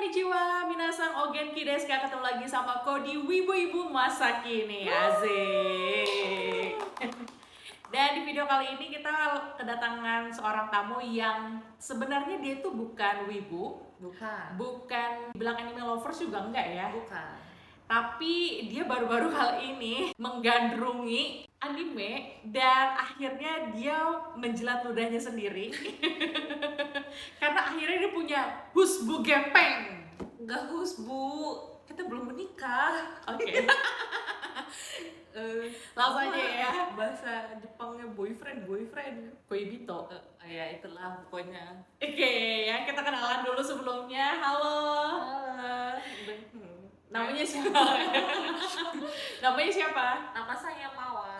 Konnichiwa, minasan o genki desu ka? Ketemu lagi sama Ko di Wibu-Ibu Masa Kini. Asik. Dan di video kali ini kita kedatangan seorang tamu yang sebenarnya dia itu bukan wibu, bukan bilang anime lovers juga enggak ya. Bukan. Tapi dia baru-baru kali ini menggandrungi anime dan akhirnya dia menjilat ludahnya sendiri. Karena akhirnya dia punya husbu gepeng. Enggak husbu, kita belum menikah. Oke. Langsung aja ya. Bahasa Jepangnya boyfriend. Koibito. Ya itulah pokoknya. Oke, ya kita kenalan dulu sebelumnya. Halo. Namanya siapa? Namanya siapa? Nama saya Mawar.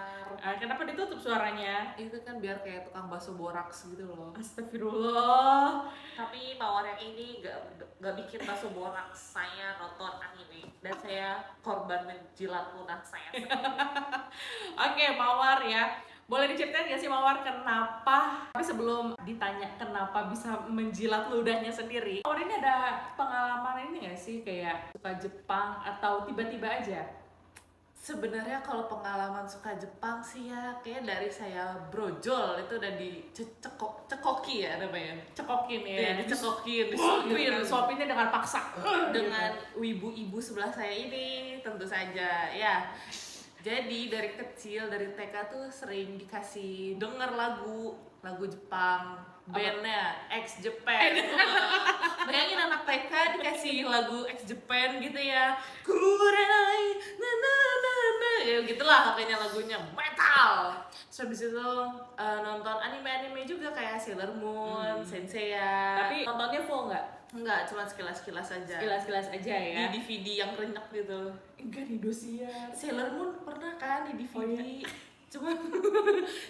Kenapa ditutup suaranya? Itu kan biar kayak tukang bakso boraks gitu loh. Astagfirullah. Tapi Mawar yang ini gak bikin bakso boraks. Saya nonton anime dan saya korban menjilat ludah saya sendiri. Oke, Mawar ya. Boleh diceritain gak sih Mawar kenapa? Tapi sebelum ditanya kenapa bisa menjilat ludahnya sendiri, Mawar ini ada pengalaman ini gak sih kayak suka Jepang atau tiba-tiba aja? Sebenarnya kalau pengalaman suka Jepang sih ya kayak dari saya brojol itu udah cekoki ya namanya. Cekokin ya. Iya, dicekokin, disuapinnya dengan paksa. Dengan ibu-ibu sebelah saya ini tentu saja ya. Jadi dari kecil dari TK tuh sering dikasih denger lagu Jepang, bandnya X Japan. Bayangin anak TK dikasih lagu X Japan gitu ya. Kurenai na na na na ya gitulah pokoknya lagunya metal. Terus habis itu nonton anime juga kayak Sailor Moon, Senseiya. Tapi nontonnya full nggak? Enggak, cuma sekilas-sekilas aja. Sekilas-sekilas aja ya. Di DVD yang renyek gitu. Enggak di Indosiar. Sailor Moon pernah kan di DVD. Oh, iya. Cuma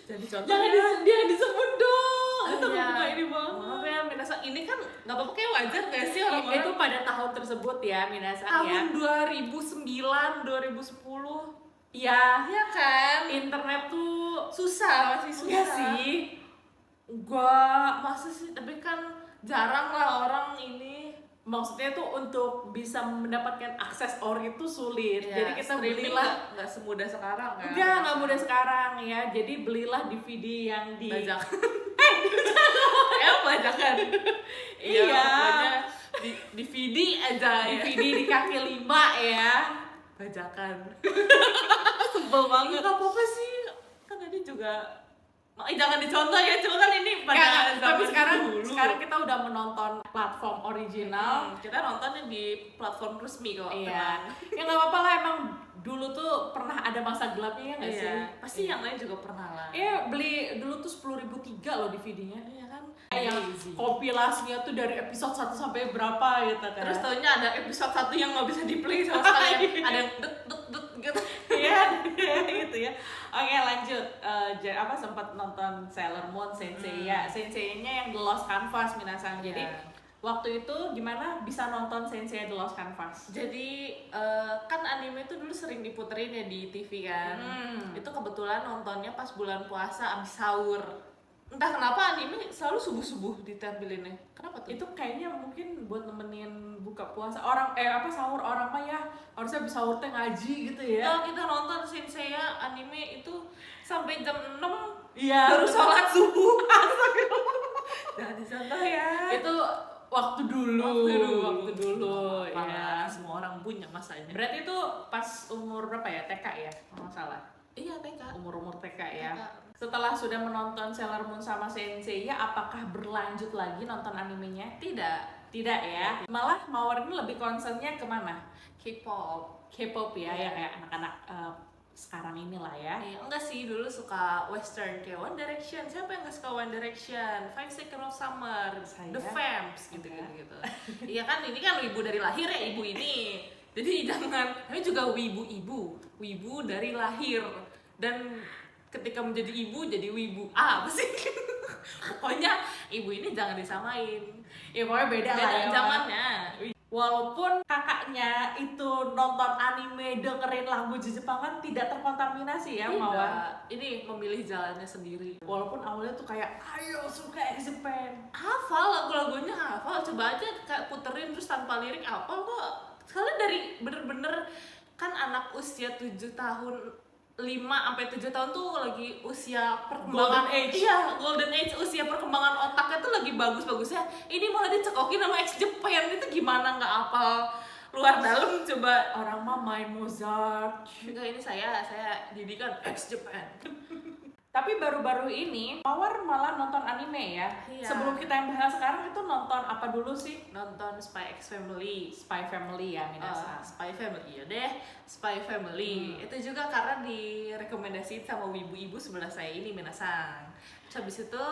jadi contoh. Jangan disebut dong. Itu Iya. bukan ini banget. Maaf ya, Minasa. Ini kan nggak apa-apa kayak wajar nggak sih orang-orang Itu pada tahun tersebut ya, minasan ya. tahun 2009, 2010. Iya. Iya kan? Internet tuh Susah, masih susah. enggak sih. Enggak. Masa sih? Tapi kan jarang lah orang ini. Maksudnya tuh untuk bisa mendapatkan akses ori itu sulit. Ya, jadi kita streaming belilah nggak semudah sekarang kan? Enggak mudah sekarang ya. Jadi belilah DVD yang di bajakan. Bajakan. Iya. Pokoknya di DVD aja ya. DVD di kaki 5 ya. Bajakan. Sebel banget. Nggak apa-apa sih. Kan tadi juga jangan dicontoh ya, cuma kan ini pada Tapi zaman dulu. sekarang kita udah menonton platform original. Kita nontonnya di platform resmi kok. Iya. Tenang. Ya nggak apa-apa lah, emang dulu tuh pernah ada masa gelapnya ya nggak Iya. sih? Pasti yang lain juga pernah lah. Iya, beli dulu tuh 10.003 loh DVD-nya. Iya kan? Yang kompilasinya tuh dari episode 1 sampai berapa gitu kan. Terus taunya ada episode 1 yang nggak bisa di-play sama sekali. Ada yang dut gitu. Iya, gitu ya. Oke, lanjut. Sempat nonton Sailor Moon, Senseiya. Senseiya-nya yang The Lost Canvas minasan. Jadi waktu itu gimana bisa nonton Senseiya The Lost Canvas? Jadi kan anime itu dulu sering diputerin ya di TV kan. Itu kebetulan nontonnya pas bulan puasa abis sahur. Entah kenapa anime selalu subuh-subuh ditampilinnya. Kenapa tuh? Itu kayaknya mungkin buat nemenin buka puasa sahur orang mah ya harusnya bisa sahur teh ngaji gitu ya. Kalau kita nonton Senseiya anime itu sampai jam 6 Iya, baru sholat subuh. Jangan dicontoh ya. Itu waktu dulu ya. Semua orang punya masanya. Berarti itu pas umur berapa ya? TK ya? Kalau nggak salah. Iya, TK. Umur TK ya. TK. Setelah sudah menonton Sailor Moon sama Senseiya, apakah berlanjut lagi nonton animenya? Tidak ya. Malah Mawar ini lebih concernnya kemana? K-pop ya, ya kayak anak-anak sekarang inilah ya. Enggak sih, dulu suka western kayak One Direction. Siapa yang nggak suka One Direction? 5 Seconds of Summer, The Vamps gitu. Iya kan, ini kan wibu dari lahir ya ibu ini. Jadi jangan, tapi juga wibu dari lahir. Dan ketika menjadi ibu jadi wibu. Apa sih? Pokoknya ibu ini jangan disamain. Ya pokoknya beda lah ya. Zamannya. Walaupun kakaknya itu nonton anime dengerin lagu Jepangan tidak terkontaminasi ya Mawar? Ini memilih jalannya sendiri. Walaupun awalnya tuh kayak ayo suka X Japan. Hafal lagu-lagunya, hafal. Coba aja kayak puterin terus tanpa lirik hafal kok. Soalnya dari bener-bener kan anak usia 7 tahun 5 sampai 7 tahun tuh lagi usia perkembangan Golden age. Iya, golden age, usia perkembangan otaknya tuh lagi bagus-bagusnya. Ini malah dicekokin sama X Japan, itu gimana nggak hafal luar dalam coba. Orang mah main Mozart. Enggak, ini saya didikan X Japan. Tapi baru-baru ini Mawar malah nonton anime ya. Iya. Sebelum kita yang bahas sekarang itu nonton apa dulu sih? Nonton Spy X Family. Spy Family ya minasan. Spy Family ya deh, Spy Family. Itu juga karena direkomendasiin sama ibu-ibu sebelah saya ini minasan. Terus habis itu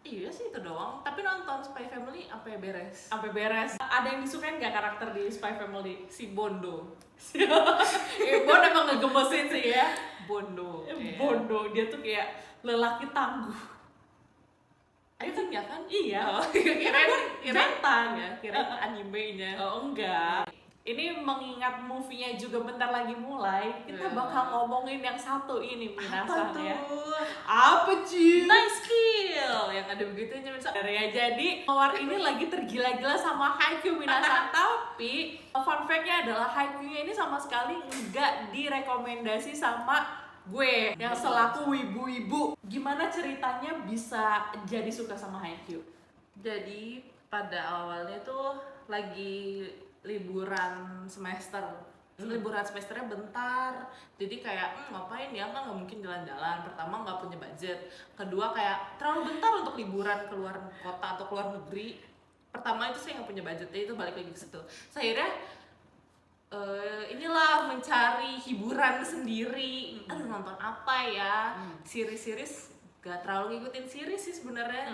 iya sih itu doang. Tapi nonton Spy Family sampai beres. Sampai beres. Ada yang disukain nggak karakter di Spy Family? Si Bondo. Bon emang ngegemesin sih ya. Bondo. Bondo, dia tuh kayak lelaki tangguh. Ayo kan ya kan? Iya. Oh, kirain Jantan. ya, kirain animenya. Oh enggak. Ini mengingat movie-nya juga bentar lagi mulai, kita Iya. bakal ngomongin yang satu ini minasan Apa ya. tuh? Apa sih? Nice skill yang ada begitunya misal. Ya, jadi Mawar ini lagi tergila-gila sama Haikyuu minasan. Tapi fun fact-nya adalah Haikyuu-nya ini sama sekali nggak direkomendasi sama gue yang selaku ibu-ibu. Gimana ceritanya bisa jadi suka sama Haikyuu? Jadi pada awalnya tuh lagi liburan semester. Liburan semesternya bentar, jadi kayak ngapain ya, kan nggak mungkin jalan-jalan. Pertama nggak punya budget, kedua kayak terlalu bentar untuk liburan keluar kota atau keluar negeri. Pertama itu saya nggak punya budget, jadi itu balik lagi ke situ. So, akhirnya inilah mencari hiburan sendiri. Aduh, nonton apa ya? Series-series gak terlalu ngikutin series sih sebenarnya.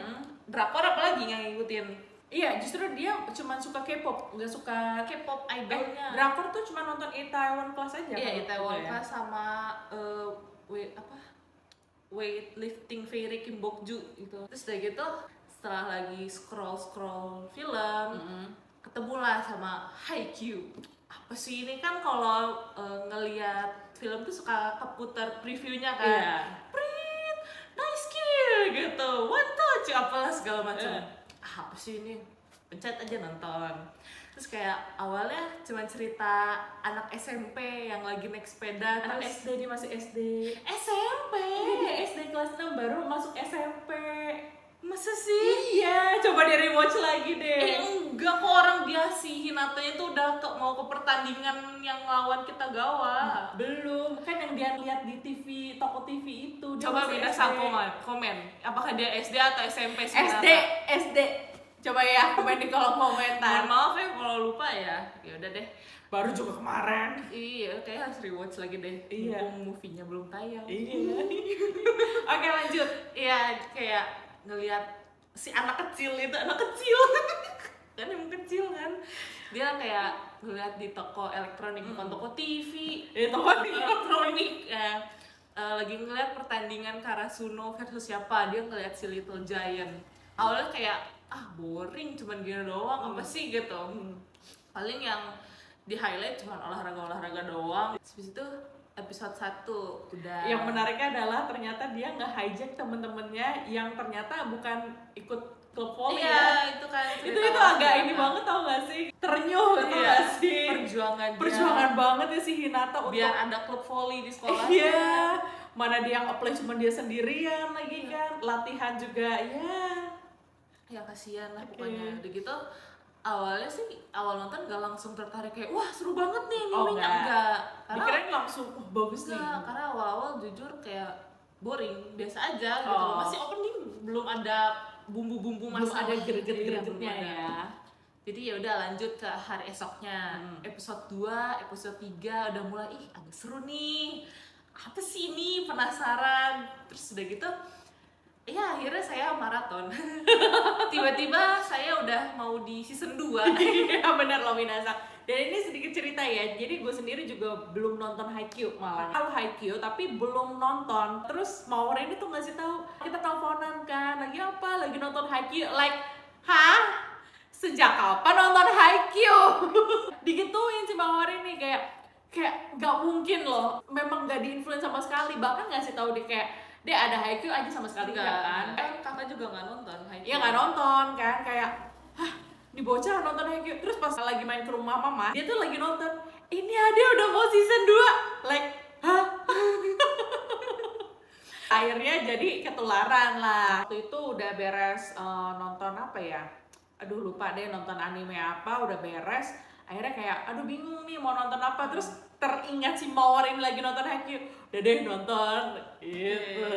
Drakor apalagi yang ngikutin. Iya, justru dia cuma suka K-pop, nggak suka K-pop idolnya. drakor tuh cuma nonton Itaewon Class aja. Iya, kan? Itaewon Ya. Class sama weightlifting Fairy Kim Bokju gitu. Terus udah gitu setelah lagi scroll film, ketemulah sama Haikyuu. Apa sih ini kan kalau ngelihat film tuh suka keputar previewnya kan. Iya. Prit, nice skill gitu, one touch, apalah segala macam. Apa sih ini? Pencet aja nonton. Terus kayak awalnya cuma cerita anak SMP yang lagi naik sepeda. Anak terus SD, dia masih SD. SMP. Dia SD kelas 6 baru masuk SMP. Masa sih? Iya, coba di rewatch lagi deh. Enggak kok, orang dia si Hinata itu udah mau ke pertandingan yang lawan kita gawa. Belum, kan yang dia lihat di TV, toko TV itu. Dia Coba masih beda SD. komen. Apakah dia SD atau SMP sih? SD. Coba ya komen di kolom komentar. Mohon maaf ya kalau lupa ya. Ya udah deh. Baru juga kemarin. Iya, kayak harus rewatch lagi deh. Iya. Mumpung movie-nya belum tayang. Iya. Oke, lanjut. Iya, kayak ngelihat si anak kecil kan emang kecil kan, dia kayak ngelihat di toko elektronik, bukan toko TV, Toko elektronik ya. Lagi ngelihat pertandingan Karasuno versus siapa, dia ngelihat si Little Giant. Awalnya kayak boring, cuman gini doang, apa sih gitu. Paling yang di highlight cuman olahraga doang. Habis itu episode 1 udah. Yang menariknya adalah ternyata dia nggak hijack temen-temennya yang ternyata bukan ikut klub volley Iya, ya. itu kan Itu agak ini banget tau gak sih? Ternyuh gitu Iya, gak sih? perjuangan banget ya si Hinata untuk biar ada klub volley di sekolah. iya. Mana dia yang apply cuma dia sendirian lagi kan. Latihan juga ya. Ya kasihan lah pokoknya. Udah gitu awalnya sih, awal nonton gak langsung tertarik kayak wah seru banget nih animenya. Enggak. Karena Dikirain langsung bagus nih. enggak, karena awal-awal jujur kayak boring, biasa aja gitu loh. Masih opening, belum ada bumbu-bumbu Belum masalah. ada Iya, greget-gregetnya belum ada. ya. Jadi ya udah lanjut ke hari esoknya. Episode 2, episode 3 udah mulai agak seru nih. Apa sih ini? Penasaran. Terus udah gitu ya akhirnya saya maraton. Tiba-tiba saya udah mau di season 2. Iya benar loh Minasa. Dan ini sedikit cerita ya. Jadi gue sendiri juga belum nonton Haikyuu malah. Tahu Haikyuu tapi belum nonton. Terus Mawar ini tuh ngasih tahu kita teleponan kan. Lagi apa? Lagi nonton Haikyuu. Like, hah? Sejak kapan nonton Haikyuu? Digituin si Mawar ini kayak kayak nggak mungkin loh, memang nggak di-influence sama sekali, bahkan ngasih tahu dia kayak dia ada Haikyuu aja sama sekali nggak kan. Kan kakak juga nggak nonton Haikyuu. Iya nggak nonton kan, kayak hah di bocah nonton Haikyuu. Terus pas lagi main ke rumah mama, dia tuh lagi nonton, ini ada udah mau season 2, like hah. Akhirnya jadi ketularan lah. Waktu itu udah beres nonton apa ya, aduh lupa deh nonton anime apa, udah beres. Akhirnya kayak aduh bingung nih mau nonton apa, terus teringat si Mawar ini lagi nonton Haikyuu, udah deh nonton gitu.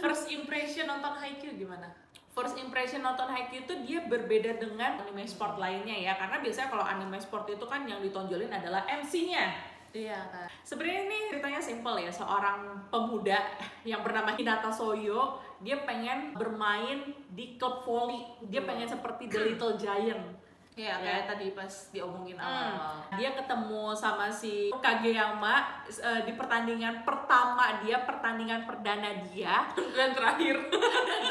First impression nonton Haikyuu gimana? First impression nonton Haikyuu itu dia berbeda dengan anime sport lainnya ya, karena biasanya kalau anime sport itu kan yang ditonjolin adalah MC-nya. Iya kan. Sebenarnya ini ceritanya simple ya, seorang pemuda yang bernama Hinata Soyo, dia pengen bermain di klub volley, dia pengen seperti The Little Giant. Iya, kayak tadi pas diomongin awal. Dia ketemu sama si Kageyama di pertandingan pertama dia, pertandingan perdana dia Dan terakhir.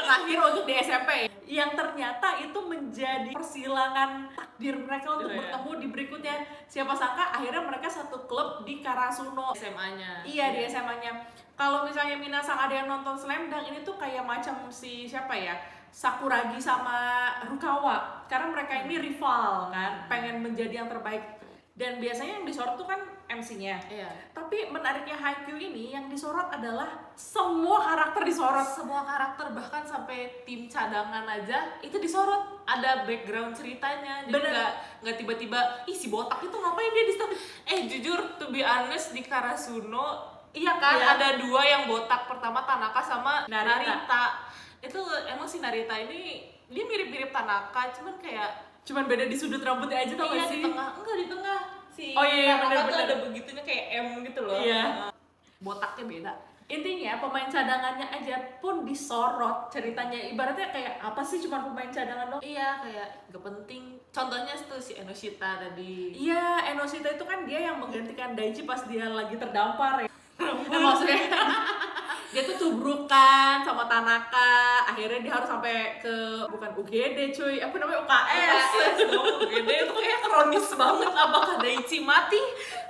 terakhir untuk di SMP, yang ternyata itu menjadi persilangan takdir mereka untuk bertemu di berikutnya. Siapa sangka akhirnya mereka satu klub di Karasuno SMA-nya. Iya, di SMA-nya. Kalau misalnya Minasang ada yang nonton Slam Dunk, ini tuh kayak macam si siapa ya, Sakuragi sama Rukawa, karena mereka ini rival kan, pengen menjadi yang terbaik. Dan biasanya yang disorot tuh kan MC-nya. Iya. Tapi menariknya Haikyuu ini yang disorot adalah semua karakter disorot. Semua karakter, bahkan sampai tim cadangan aja itu disorot, ada background ceritanya. Jadi nggak tiba-tiba ih si botak itu ngapain dia di stop. Jujur to be honest, di Karasuno iya kan ada dua yang botak, pertama Tanaka sama Narita. Itu emang si Narita ini dia mirip-mirip Tanaka, cuman beda di sudut rambutnya aja tau gak sih? Di tengah, enggak di tengah. Si oh iya, Tanaka tuh bener-bener ada begitunya kayak M gitu loh. Iya. Botaknya beda. Intinya pemain cadangannya aja pun disorot ceritanya, ibaratnya kayak apa sih cuma pemain cadangan dong. Iya, kayak gak penting. Contohnya tuh si Enoshita tadi. Iya, Enoshita itu kan dia yang menggantikan Daichi pas dia lagi terdampar ya. Maksudnya dia tuh tubrukan sama Tanaka, akhirnya dia harus sampai ke bukan UGD cuy, apa namanya UKS. UGD itu kayak kronis banget. Apakah Daichi mati?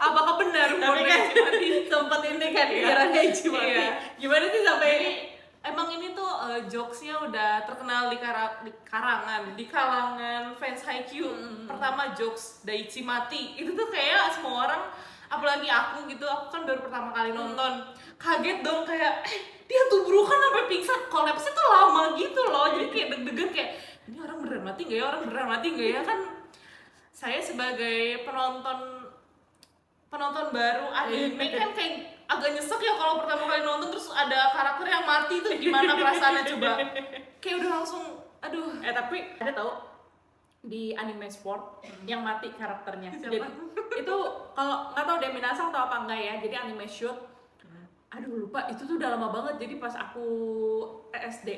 Apakah benar Tapi kan Daichi mati? sempet ini kan kira Daichi mati. Iya. Gimana sih sampai ini? Emang ini tuh jokesnya udah terkenal di kalangan fans Haikyuu. Pertama jokes Daichi mati itu tuh kayak semua orang, apalagi aku gitu, aku kan baru pertama kali nonton, kaget dong kayak dia tubrukan sampai pingsan, kolapsnya tuh lama gitu loh, jadi kayak deg-degan kayak ini orang beneran mati nggak ya, kan saya sebagai penonton baru anime kan kayak agak nyesek ya kalau pertama kali nonton terus ada karakter yang mati, tuh gimana perasaannya coba, kayak udah langsung aduh. Tapi ada tahu di anime sport yang mati karakternya. Siapa? Jadi itu kalau nggak tahu deh Minasang tahu apa enggak ya, jadi anime shoot, aduh lupa, itu tuh udah lama banget, jadi pas aku SD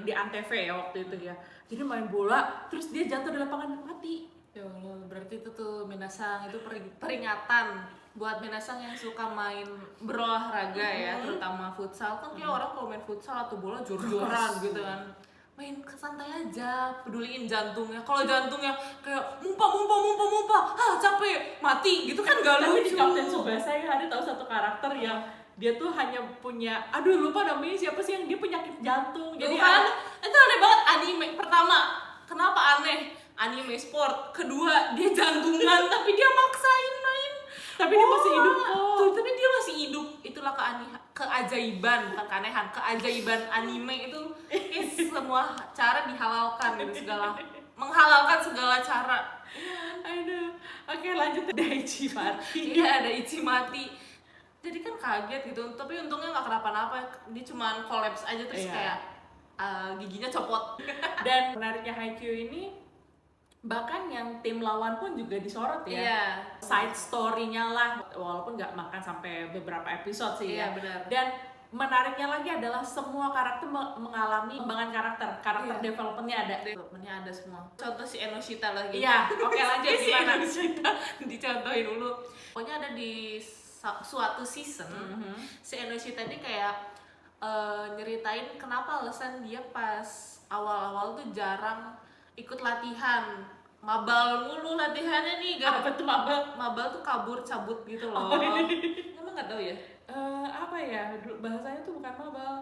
di Antv ya waktu itu ya, jadi main bola terus dia jatuh di lapangan mati. Ya Allah, berarti itu tuh Minasang itu peringatan buat Minasang yang suka main berolahraga ya, terutama futsal kan kayak orang kalau main futsal atau bola jor-joran gitu kan, main santai aja, peduliin jantungnya. Kalau jantungnya kayak mumpah, capek, mati gitu kan gak Tapi lucu. di Captain Tsubasa ya ada tahu satu karakter yang dia tuh hanya punya, aduh lupa namanya siapa sih, yang dia penyakit jantung. Jadi kan itu aneh banget. Anime pertama, kenapa aneh? Anime sport. Kedua, dia jantungan tapi dia maksain main. tapi dia masih hidup kok. Tuh, tapi dia masih hidup. Itulah keajaiban, bukan keanehan, keajaiban anime itu. Semua cara dihalalkan gitu, menghalalkan segala cara. Aduh, oke lanjut. Daichi mati. Iya, ada Ichi mati. Jadi kan kaget gitu, tapi untungnya nggak kenapa-napa. Dia cuma kolaps aja terus kayak giginya copot. Dan menariknya Haikyuu ini, bahkan yang tim lawan pun juga disorot ya. Iya. Side story-nya lah, walaupun nggak makan sampai beberapa episode sih Iya, ya. benar. Dan menariknya lagi adalah semua karakter mengalami pengembangan karakter development-nya ada. Development-nya ada semua. Contoh si Enoshita lagi. Iya, oke lanjut Si gimana? Enoshita dicontohin dulu. Pokoknya ada di suatu season, si Enoshita ini kayak nyeritain kenapa alasan dia pas awal-awal tuh jarang ikut latihan mabal mulu latihannya nih. Apa tuh mabal? Mabal tuh kabur cabut gitu loh. Oh, iya. Emang nggak tahu ya? Apa ya? Bahasanya tuh bukan mabal.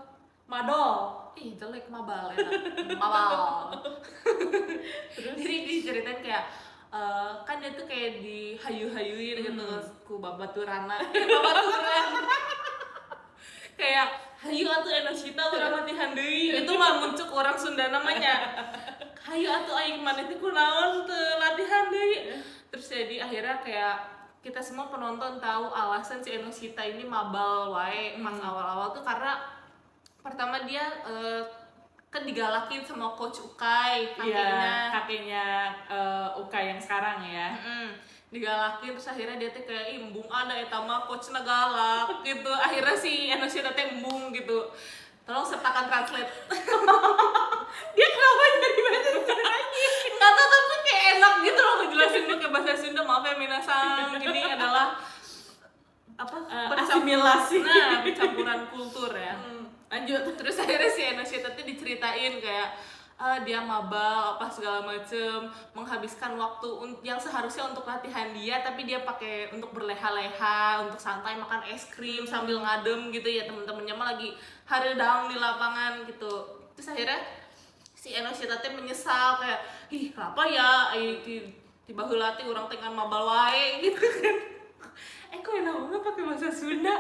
Madol. Ih jelek mabal enak. Mabal. Terus Jadi diceritain kayak kan dia tuh kayak dihayu-hayuin gitu ku babaturana. Babaturan. Kayak hayu atuh Enoshita urang latihan deui. Itu mah muncul orang Sunda namanya. Hayu atuh aing maneh teh kunaon teu latihan deui. Terus jadi akhirnya kayak kita semua penonton tahu alasan si Enoshita ini mabal wae pas awal-awal tuh karena pertama dia kan digalakin sama coach Ukai kakeknya Ukai yang sekarang ya. Digalakin terus akhirnya dia tuh kayak embung ada eta mah coach galak gitu. Akhirnya si Enoshita teh embung gitu. Tolong sertakan translate. Dia kenapa jadi bahasa Sunda lagi? Nggak tahu tapi kayak enak gitu loh ngejelasin pakai bahasa Sunda. Maaf ya minasan, ini adalah apa asimilasi. Nah, pencampuran kultur ya. Lanjut. Terus akhirnya si Enoshita tuh diceritain kayak dia mabal apa segala macem, menghabiskan waktu yang seharusnya untuk latihan dia tapi dia pakai untuk berleha-leha, untuk santai makan es krim sambil ngadem gitu ya, temen-temennya mah lagi hareudang di lapangan gitu. Terus akhirnya si Enoshita teh menyesal kayak ih kenapa ya tiba heula teh urang teh ngan mabal wae gitu kan. Kok enak banget pakai bahasa Sunda.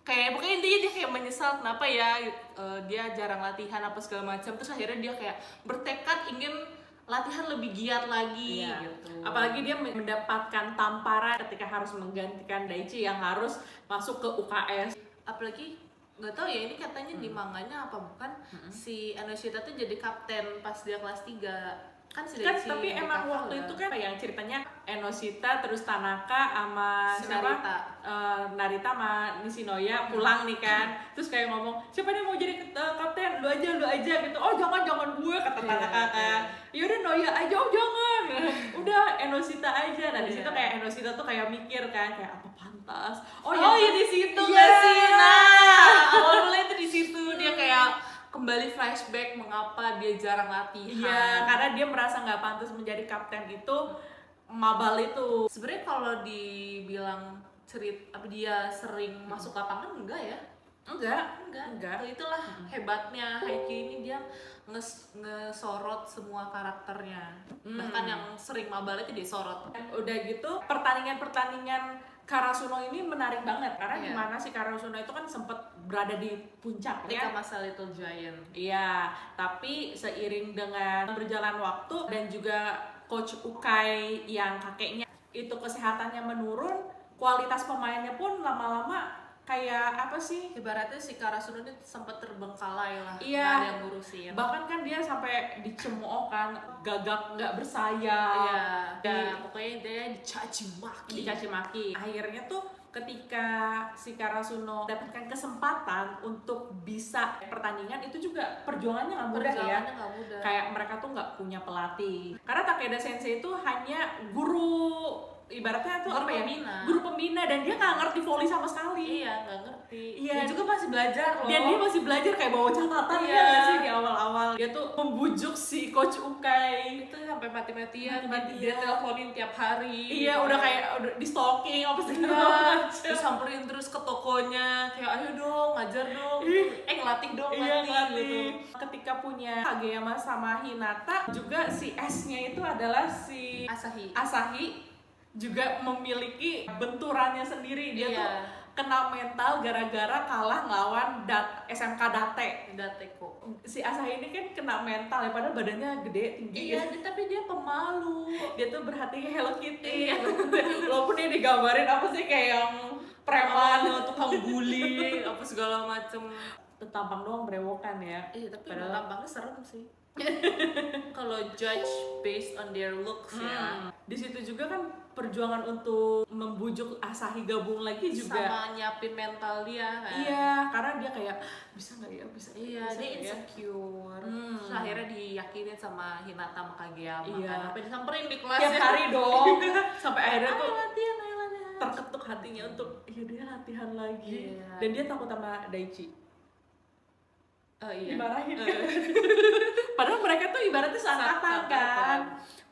Kayak pokoknya intinya dia kayak menyesal kenapa ya dia jarang latihan apa segala macam. Terus akhirnya dia kayak bertekad ingin latihan lebih giat lagi gitu. Apalagi dia mendapatkan tamparan ketika harus menggantikan Daichi yang harus masuk ke UKS. Apalagi nggak tahu ya ini katanya di manganya apa bukan si Enoshita tuh jadi kapten pas dia kelas 3 kan si Daichi tapi emang waktu itu kan yang ceritanya Enoshita terus Tanaka sama si siapa Narita sama Nishinoya pulang nih kan, terus kayak ngomong siapa nih mau jadi kapten, lu aja gitu. Oh jangan gue kata Tanaka kan. Yaudah Noya aja, oh jangan udah Enoshita aja. Nah di situ kayak Enoshita tuh kayak mikir kan kayak apa pantas. Ya di situ nggak sih. Nah awal mulai itu di situ dia kayak kembali flashback mengapa dia jarang latihan. Iya, karena dia merasa nggak pantas menjadi kapten itu, mabal itu. Sebenarnya kalau dibilang apa dia sering masuk lapangan enggak ya? Enggak. Itulah hebatnya Haikyuu ini, dia ngesorot semua karakternya. Bahkan yang sering mabal itu disorot. Udah gitu pertandingan Karasuno ini menarik banget karena gimana sih Karasuno itu kan sempat berada di puncaknya ketika masa Little Giant. Iya, tapi seiring dengan berjalan waktu dan juga coach Ukai yang kakeknya itu kesehatannya menurun, kualitas pemainnya pun lama-lama kayak apa sih? Ibaratnya si Karasuno ini sempat terbengkalai lah. Iya. Nggak ada yang ngurusin. Bahkan kan dia sampai dicemooh kan, gagak nggak bersayap. Iya. Pokoknya dia dicaci maki. Akhirnya tuh ketika si Karasuno dapatkan kesempatan untuk bisa pertandingan, itu juga perjuangannya nggak mudah ya. Kayak mereka tuh nggak punya pelatih. Karena Takeda Sensei itu hanya guru, ibaratnya tuh guru pembina. Guru pembina, dan dia nggak ngerti volley sama sekali. Iya, nggak ngerti. Iya, dia juga masih belajar loh. Dan dia masih belajar kayak bawa catatan ya sih di awal-awal. Dia tuh membujuk si coach Ukai itu sampai mati-matian. Dia teleponin tiap hari. Iya, udah kayak udah di stalking apa sih? Disamperin terus ke tokonya kayak ayo dong, ngajar dong. Ngelatih dong, ngelatih gitu. Ketika punya Kageyama sama Hinata, juga si S-nya itu adalah si Asahi juga memiliki benturannya sendiri. Dia tuh kena mental gara-gara kalah ngelawan SMK Dateko. Si Asahi ini kan kena mental ya, padahal badannya gede, tinggi. Iya, tapi dia pemalu. Dia tuh berhati Hello Kitty. Walaupun dia digambarin apa sih kayak yang preman, tukang bully, apa segala macem. Tampang doang berewokan ya. Tapi tampangnya serem sih. Kalau judge based on their looks ya. Di situ juga kan perjuangan untuk membujuk Asahi gabung lagi juga. Sama nyiapin mental dia kan. Iya, karena dia kayak bisa nggak ya, bisa. Iya, dia insecure. Terus akhirnya diyakinin sama Hinata sama Kageyama. Iya. Kan. Sampai disamperin di kelas. Tiap hari dong. Sampai akhirnya tuh latihan. terketuk hatinya untuk dia latihan lagi. Iya. Dan dia takut sama Daichi. Oh iya. Dimarahin. Padahal mereka tuh ibaratnya seangkatan kan.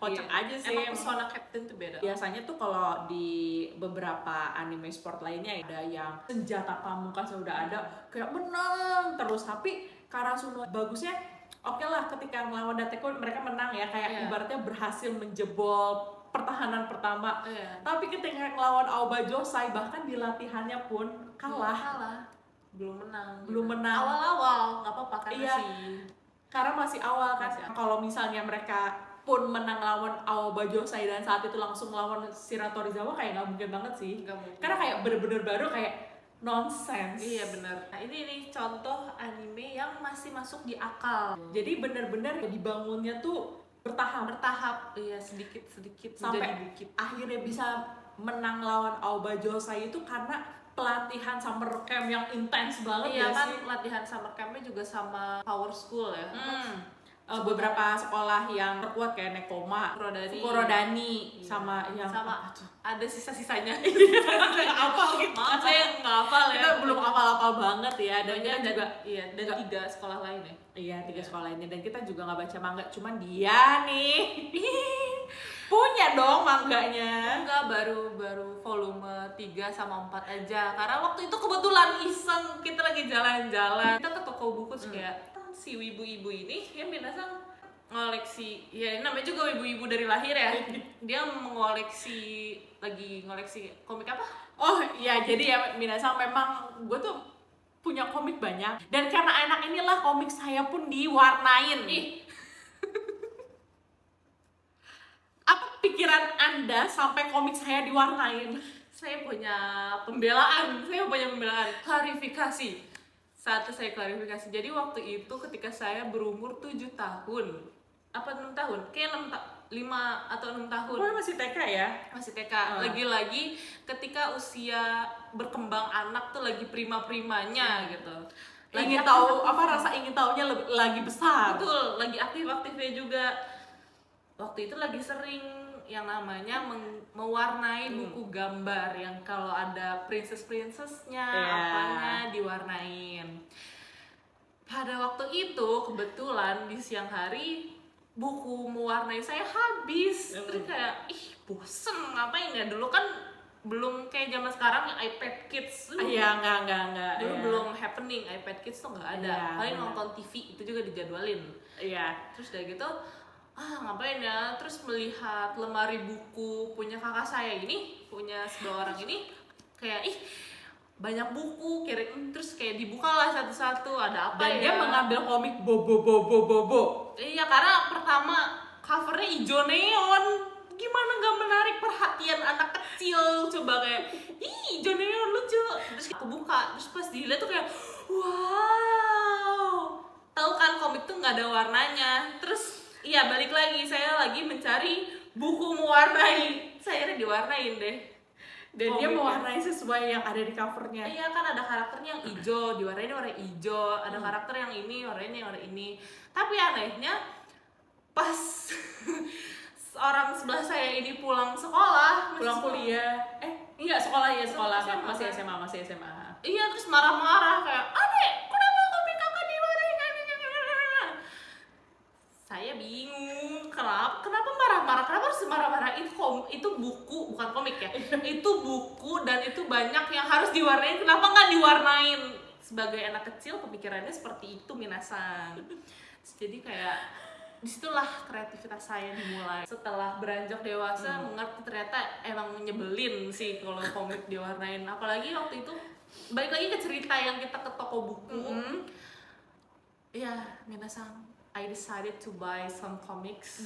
Kocak Iya. aja sih. Emang pesona Captain tuh beda. Biasanya tuh kalau di beberapa anime sport lainnya ada yang senjata pamungkas udah ada kayak menang terus, tapi Karasuno bagusnya oke lah ketika ngelawan Dateko mereka menang ya, kayak Iya. ibaratnya berhasil menjebol pertahanan pertama. Iya. Tapi ketika ngelawan Aoba Josai bahkan di latihannya pun kalah. Belum menang. Belum gitu. menang. Awal-awal nggak apa-apa kan Iya. Karena masih awal kan. Masih awal. Kalau misalnya mereka pun menang lawan Aoba Josai dan saat itu langsung lawan Shiratorizawa kayak nggak mungkin banget sih. Nggak mungkin. Karena kayak bener-bener baru kayak nonsense. Iya benar. Nah ini nih contoh anime yang masih masuk di akal. Jadi bener-bener dibangunnya tuh Bertahap, iya sedikit-sedikit sampai menjadi bukit. akhirnya bisa menang lawan Aoba Josai itu karena pelatihan summer camp yang intens banget. Iya ya kan sih. latihan summer campnya juga sama Power School ya. Beberapa sekolah yang terkuat kayak Nekoma, Fukurodani, Iya. sama yang sama ada sisa-sisanya. nggak hafal gitu. Maaf saya nggak hafal ya. Kita belum hafal-hafal banget ya, dan Banyak kita juga iya dan 3 sekolah lain ya. iya 3 Iya. sekolah ini, dan kita juga nggak baca manga, cuman dia nih punya dong mangganya. Enggak, baru volume 3 sama 4 aja. Karena waktu itu kebetulan iseng kita lagi jalan-jalan. Kita ke toko buku terus kayak si wibu-ibu ini ya binasa ngoleksi, ya namanya juga wibu-ibu dari lahir ya. Dia lagi ngoleksi komik apa? Oh iya, jadi ya Minasang memang gue tuh punya komik banyak, dan karena anak inilah komik saya pun diwarnain. Apa pikiran Anda sampai komik saya diwarnain? Saya punya pembelaan, klarifikasi. Satu saya klarifikasi. Jadi waktu itu ketika saya berumur 7 tahun. Apa 6 tahun? Kayak 5 atau 6 tahun. Gue masih TK ya? Masih TK. Lagi-lagi ketika usia berkembang anak tuh lagi prima-primanya gitu. Ingin tahu apa, rasa ingin tahunya lagi besar. Betul, lagi aktif-aktifnya juga. Waktu itu lagi sering yang namanya mewarnai buku gambar yang kalau ada princess-princessnya, apanya diwarnain. Pada waktu itu kebetulan di siang hari buku mewarnai saya habis. Terus kayak bosen ngapain ya, dulu kan belum kayak zaman sekarang yang iPad Kids. Iya, enggak. Dulu belum happening, iPad Kids tuh nggak ada. Paling nonton TV itu juga dijadwalin. Iya. Terus udah gitu, ngapain ya? Terus melihat lemari buku punya kakak saya ini, punya sebelah orang ini, kayak banyak buku, terus kayak dibukalah satu-satu, ada apa. Dan ya? dia mengambil komik Bobo. Iya, karena pertama covernya hijau neon. Gimana nggak menarik perhatian anak kecil? Coba kayak, hijau neon lucu. Terus aku buka, terus pas dilihat tuh kayak, wow. Tahu kan komik tuh nggak ada warnanya. Terus iya balik lagi, saya lagi mencari buku mewarnai. Saya diwarnain deh. Dan dia mewarnai sesuai yang ada di covernya. Iya kan ada karakternya yang hijau, diwarnain warna hijau. Ada karakter yang ini, warnanya warna ini. Tapi anehnya pas orang sebelah saya ini pulang sekolah, Pulang kuliah. Enggak, sekolah ya, sekolah. SMA. Masih SMA. Iya, terus marah-marah kayak, "Adek, kenapa komik kakak diwarnain?" Saya bingung, kenapa marah-marah? Kenapa harus marah-marah? Itu buku, bukan komik ya. Itu buku dan itu banyak yang harus diwarnain. Kenapa nggak diwarnain? Sebagai anak kecil pemikirannya seperti itu, minasan. Jadi kayak disitulah kreativitas saya dimulai. Setelah beranjak dewasa mengerti ternyata emang nyebelin sih kalau komik diwarnain. Apalagi waktu itu balik lagi ke cerita yang kita ke toko buku. Ya, minasan, I decided to buy some comics.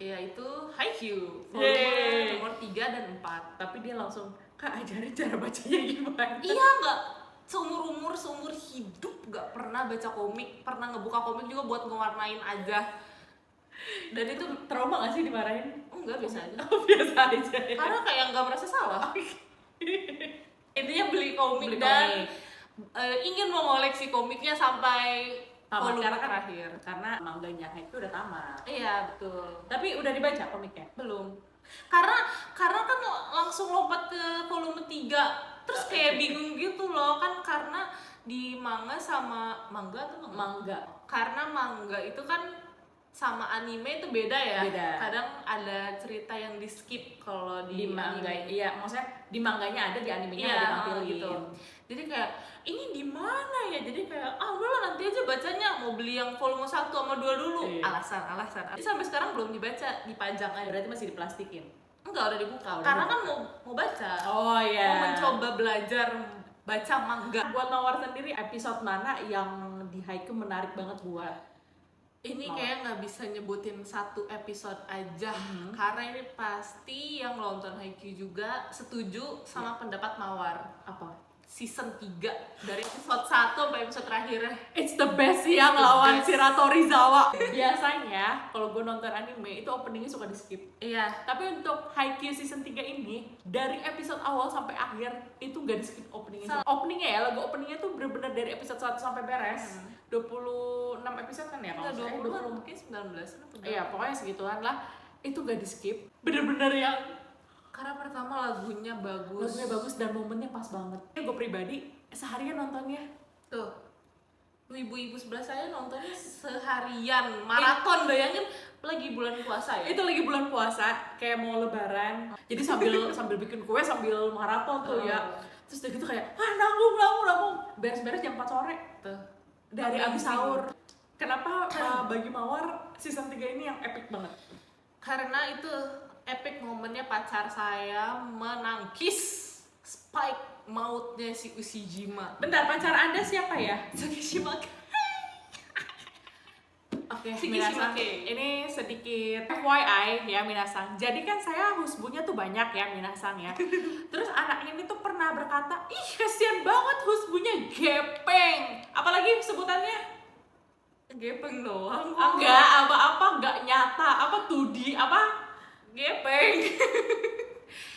Yaitu Haikyuu volume nomor 3 dan 4. Tapi dia langsung, "Kak, ajarin cara bacanya gimana?" Iya, nggak seumur hidup nggak pernah baca komik, pernah ngebuka komik juga buat ngewarnain aja. Dan itu Trauma gak sih dimarahin? enggak, biasa aja. Biasa aja ya. Karena kayak nggak merasa salah. Intinya beli komik Beli dan komik. ingin mengoleksi komiknya sampai Tamat, volume karena kan terakhir. karena mangganya itu udah tamat. Iya betul. Tapi udah dibaca komiknya? Belum. Karena kan langsung lompat ke volume 3. Terus kayak bingung gitu loh kan, karena di manga sama manga atau Manga. karena manga itu kan sama anime itu beda ya. Beda. Kadang ada cerita yang di skip kalau Di manga, anime. iya maksudnya di manganya ada, di animenya Iya, nggak ditampilin gitu. Jadi kayak ini di mana ya? Jadi kayak udahlah nanti aja bacanya, mau beli yang volume 1 sama 2 dulu. Iya. Alasan. Jadi sampai sekarang belum dibaca, dipajang aja. Berarti masih diplastikin. Enggak, udah dibuka. Udah Karena dibuka. kan mau baca. Oh iya. Mau mencoba belajar baca manga. Buat Mawar sendiri, episode mana yang di Haikyuu menarik banget buat? Ini Mawar. kayak nggak bisa nyebutin satu episode aja, karena ini pasti yang nonton Haikyuu juga setuju sama pendapat Mawar. Apa? Season 3 dari episode 1 sampai episode terakhir. It's the best sih yang The lawan best. Shirato Rizawa. Biasanya kalau gue nonton anime itu openingnya suka di skip. Iya. Tapi untuk Haikyuu season 3 ini, dari episode awal sampai akhir itu gak di skip openingnya. Openingnya ya, lagu openingnya tuh bener-bener dari episode 1 sampai beres. 26 episode kan ya kalau Enggak, nggak 20 salah? mungkin 19 apa Iya, pokoknya segituan lah. Itu gak di skip. Bener-bener yang karena pertama lagunya bagus. lagunya bagus dan momennya pas banget. Gue pribadi seharian nontonnya. Tuh. Ibu-ibu sebelah saya nontonnya seharian, maraton, bayangin lagi bulan puasa ya. Itu lagi bulan puasa, kayak mau lebaran. Jadi sambil bikin kue sambil maraton tuh ya. Terus udah gitu kayak, nanggung. Beres-beres jam 4 sore. Tuh. Dari abis Amazing. sahur. Kenapa bagi Mawar season 3 ini yang epic banget? Karena itu epic momennya pacar saya menangkis spike mautnya si Ushijima. Bentar, pacar Anda siapa ya? Tsukishima. Oke, Tsukishima Minasang, Kei. ini sedikit FYI ya Minasang. Jadi kan saya husbunya tuh banyak ya Minasang ya. Terus anak ini tuh pernah berkata, ih kasihan banget husbunya gepeng. Apalagi sebutannya? Gepeng doang kok. Enggak, apa-apa enggak nyata. Apa tudi, apa? Gepeng.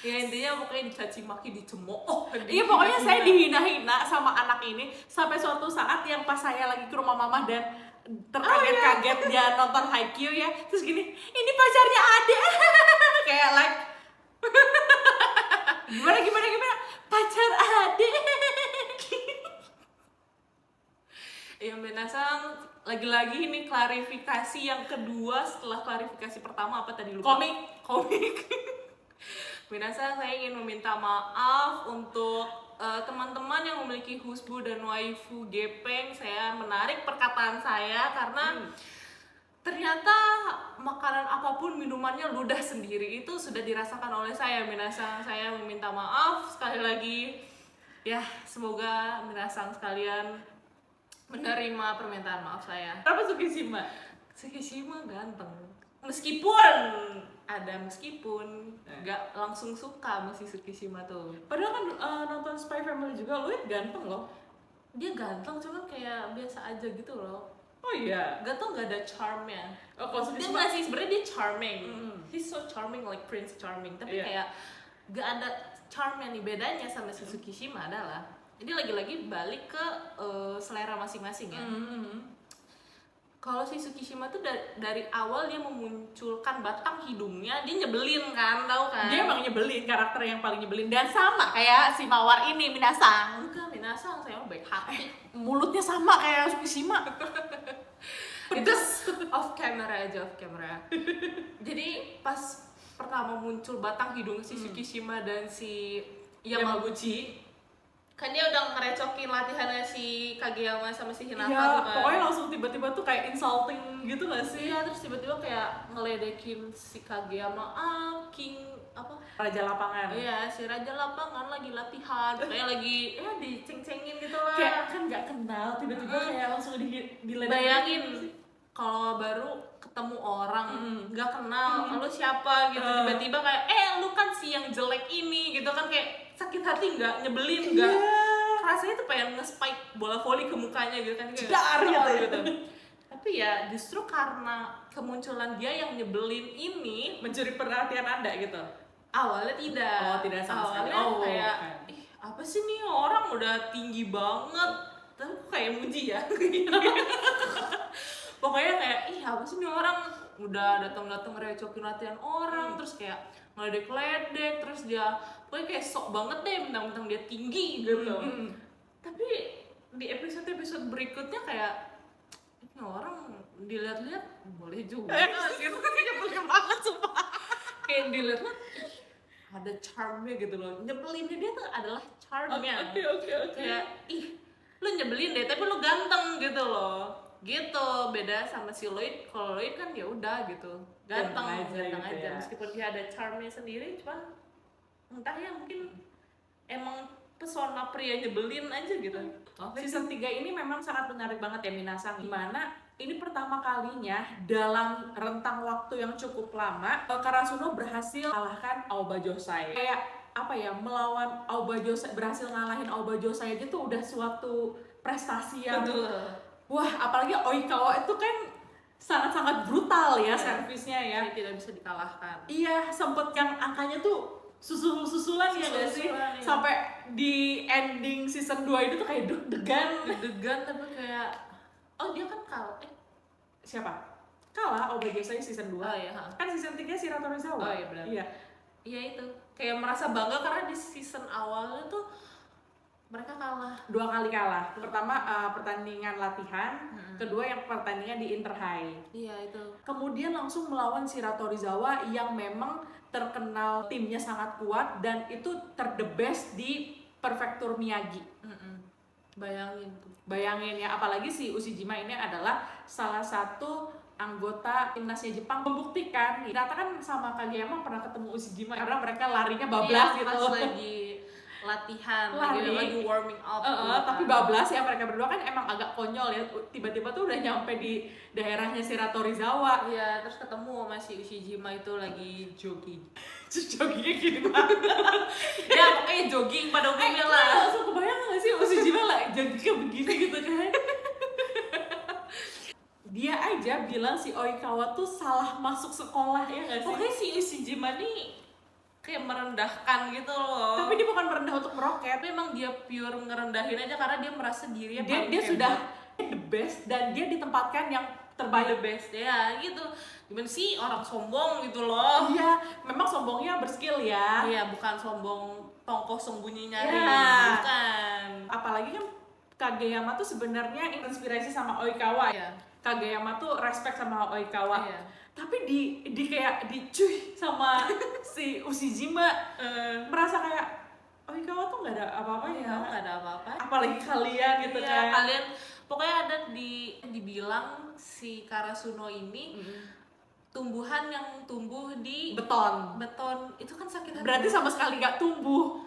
Ya intinya pokoknya dicaci maki, dicemooh. Iya pokoknya saya dihina-hina sama anak ini sampai suatu saat yang pas saya lagi ke rumah mama dan terkaget-kaget dia nonton Haikyuu ya, terus gini, ini pacarnya Ade. Kayak like gimana pacar Ade. Ya Minasang, lagi-lagi ini klarifikasi yang kedua setelah klarifikasi pertama apa tadi lupa? Komik. Minasang, saya ingin meminta maaf untuk teman-teman yang memiliki husbu dan waifu gepeng. Saya menarik perkataan saya karena ternyata makanan apapun, minumannya ludah sendiri itu sudah dirasakan oleh saya. Minasang, saya meminta maaf sekali lagi. Ya, semoga Minasang sekalian menerima permintaan maaf saya. Kenapa Tsukishima? Tsukishima ganteng. Meskipun nggak langsung suka sama si Tsukishima tuh. Padahal kan nonton Spy Family juga Luit ganteng loh. Dia ganteng cuman kayak biasa aja gitu loh. Oh iya. Gak tau, nggak ada charmnya. Oh, kalau Dia Tsukishima nggak sih, sebenarnya dia charming. Mm. He's so charming like Prince Charming. Tapi Iya. kayak gak ada charmnya nih. Bedanya sama si Tsukishima adalah ini lagi-lagi balik ke selera masing-masing ya. Kalau si Tsukishima tuh dari awal dia memunculkan batang hidungnya, dia nyebelin kan, tahu kan? dia emang nyebelin, karakter yang paling nyebelin dan sama kayak si Mawar ini Minasang. enggak, Minasang, saya mah baik hati. Mulutnya sama kayak Tsukishima. Itu off camera aja, off camera. Jadi pas pertama muncul batang hidung si Tsukishima dan si Yamaguchi, kan dia udah ngerecokin latihannya si Kageyama sama si Hinata Iya, tuh kan. pokoknya langsung tiba-tiba tuh kayak insulting gitu gak sih? Iya, terus tiba-tiba kayak ngeledekin si Kageyama, King apa? Raja lapangan. Iya, si Raja Lapangan lagi latihan, kayak lagi diceng-cengin gitu lah. Kayak kan gak kenal, tiba-tiba kayak langsung diledekin. Bayangin kalau baru ketemu orang nggak kenal, lu siapa gitu, tiba-tiba kayak lu kan si yang jelek ini gitu kan, kayak sakit hati nggak, nyebelin nggak, rasanya tuh pengen nge-spike bola voli ke mukanya gitu kan, kayak Jedar gitu. Tapi ya justru karena kemunculan dia yang nyebelin ini, Mencuri perhatian Anda gitu. awalnya tidak. Oh, tidak sama sekali. Awalnya Oh, kayak bukan. ih, apa sih nih orang udah tinggi banget, tapi kok kayak muji ya. Pokoknya kayak ih apa sih nih orang udah datang-datang ngerecokin latihan orang, terus kayak ngeledek-ledek, terus dia pokoknya kayak sok banget deh, mentang-mentang dia tinggi gitu. Tapi di episode berikutnya kayak ini orang dilihat-lihat boleh juga Gitu kan nyebelin banget sumpah. kayak dilihat-lihat ih, ada charmnya gitu loh. Nyebelinnya dia tuh adalah charmnya. Oke. Kayak ih lu nyebelin deh tapi lu ganteng gitu loh, gitu. Beda sama si Lloyd. Kalau Lloyd kan ya udah gitu, ganteng Ganteng aja aja, gitu ya. meskipun dia ada charmnya sendiri, cuman entah ya mungkin emang pesona pria nyebelin aja gitu. Season 3 ini memang sangat menarik banget ya Minasang, dimana ini pertama kalinya dalam rentang waktu yang cukup lama Karasuno berhasil kalahkan Aoba Josai. Kayak apa ya, melawan Aoba Josai, berhasil ngalahin Aoba Josai aja tuh udah suatu prestasi yang Betul. wah, apalagi Oikawa itu kan sangat-sangat brutal ya servisnya ya. Dia tidak bisa dikalahkan. Iya, sempet yang angkanya tuh susulan ya nggak sih? Susul-susulan, iya. Sampai di ending season 2 itu tuh kayak deg-degan. Deg-degan tapi kayak oh dia kan kalah. Siapa? Kalah Aoba Josai season 2. Oh iya, ha. Kan season 3 si Ratu Rizawa. Oh iya, benar. Iya. Iya itu kayak merasa bangga karena di season awalnya tuh mereka kalah. 2 kali kalah. Pertama pertandingan latihan, kedua yang pertandingan di Inter High. Iya itu. Kemudian langsung melawan si Ratu Rizawa yang memang terkenal timnya sangat kuat dan itu the best di Prefektur Miyagi. Bayangin tuh. Bayangin ya, apalagi si Ushijima ini adalah salah satu anggota timnasnya Jepang, membuktikan. Ternyata kan sama Kageyama pernah ketemu Ushijima karena mereka larinya bablas Iya, gitu. pas lagi latihan, Lari. lagi warming up. Tapi bablas ya, mereka berdua kan emang agak konyol ya. Tiba-tiba tuh udah nyampe di daerahnya si Ratu Rizawa. Iya, terus ketemu sama si Ushijima itu lagi jogging. Joggingnya gini banget. Ya pokoknya jogging pada umumnya lah. Langsung kebayang gak sih Ushijima lah joggingnya begini gitu kan. Dia aja bilang si Oikawa tuh salah masuk sekolah ya gak sih? Pokoknya si Ushijima nih kayak merendahkan gitu loh. Tapi dia bukan merendah untuk meroket. memang dia pure ngerendahin aja karena dia merasa dirinya Dia paling dia hebat. sudah the best dan dia ditempatkan yang the terbaik. best ya gitu. Gimana sih orang sombong gitu loh. Iya, memang sombongnya berskill ya. Iya, bukan sombong tongkol sembunyi nyari. Iya. Bukan. Apalagi kan Kageyama tuh sebenarnya inspirasi sama Oikawa. Iya. Kageyama tuh respect sama Oikawa. Iya. Tapi di kayak dicuy sama si Ushijima, merasa kayak Oikawa tuh nggak ada apa-apanya. Iya, nggak ada apa-apa. Apalagi kalian gitu Iya, kan. kalian pokoknya ada dibilang si Karasuno ini tumbuhan yang tumbuh di Beton. itu kan sakit hati. Berarti sama sekali nggak tumbuh.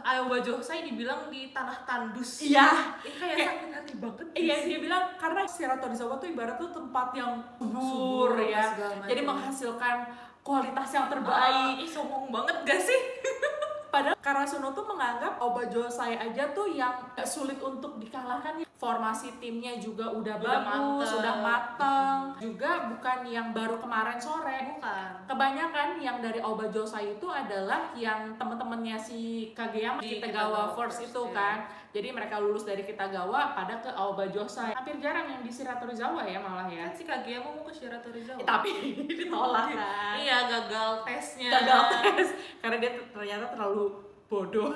Aoba Josai dibilang di tanah tandus. Iya. Kayak sakit hati banget. Iya, dia bilang karena si Ratu Rizawa tuh ibarat tuh tempat yang subur ya. segala macam. Jadi menghasilkan kualitas yang terbaik. Ih, sombong banget gak sih? Padahal Karasuno tuh menganggap Aoba Josai aja tuh yang gak sulit untuk dikalahkan. Formasi timnya juga udah bagus, manteng. udah mateng. Juga bukan yang baru kemarin sore. Bukan. Kebanyakan yang dari Aoba Josai itu adalah yang temen-temennya si Kageyama Di Kitagawa Kitagawa Force Force, itu iya. kan. Jadi mereka lulus dari Kitagawa pada ke Aoba Josai. Hampir jarang yang di Ratu Rizawa ya malah ya. Kan si Kageyama mau ke Shirato Rizawa. Tapi ditolak kan. Iya, gagal tesnya. Gagal tes karena dia ternyata terlalu bodoh.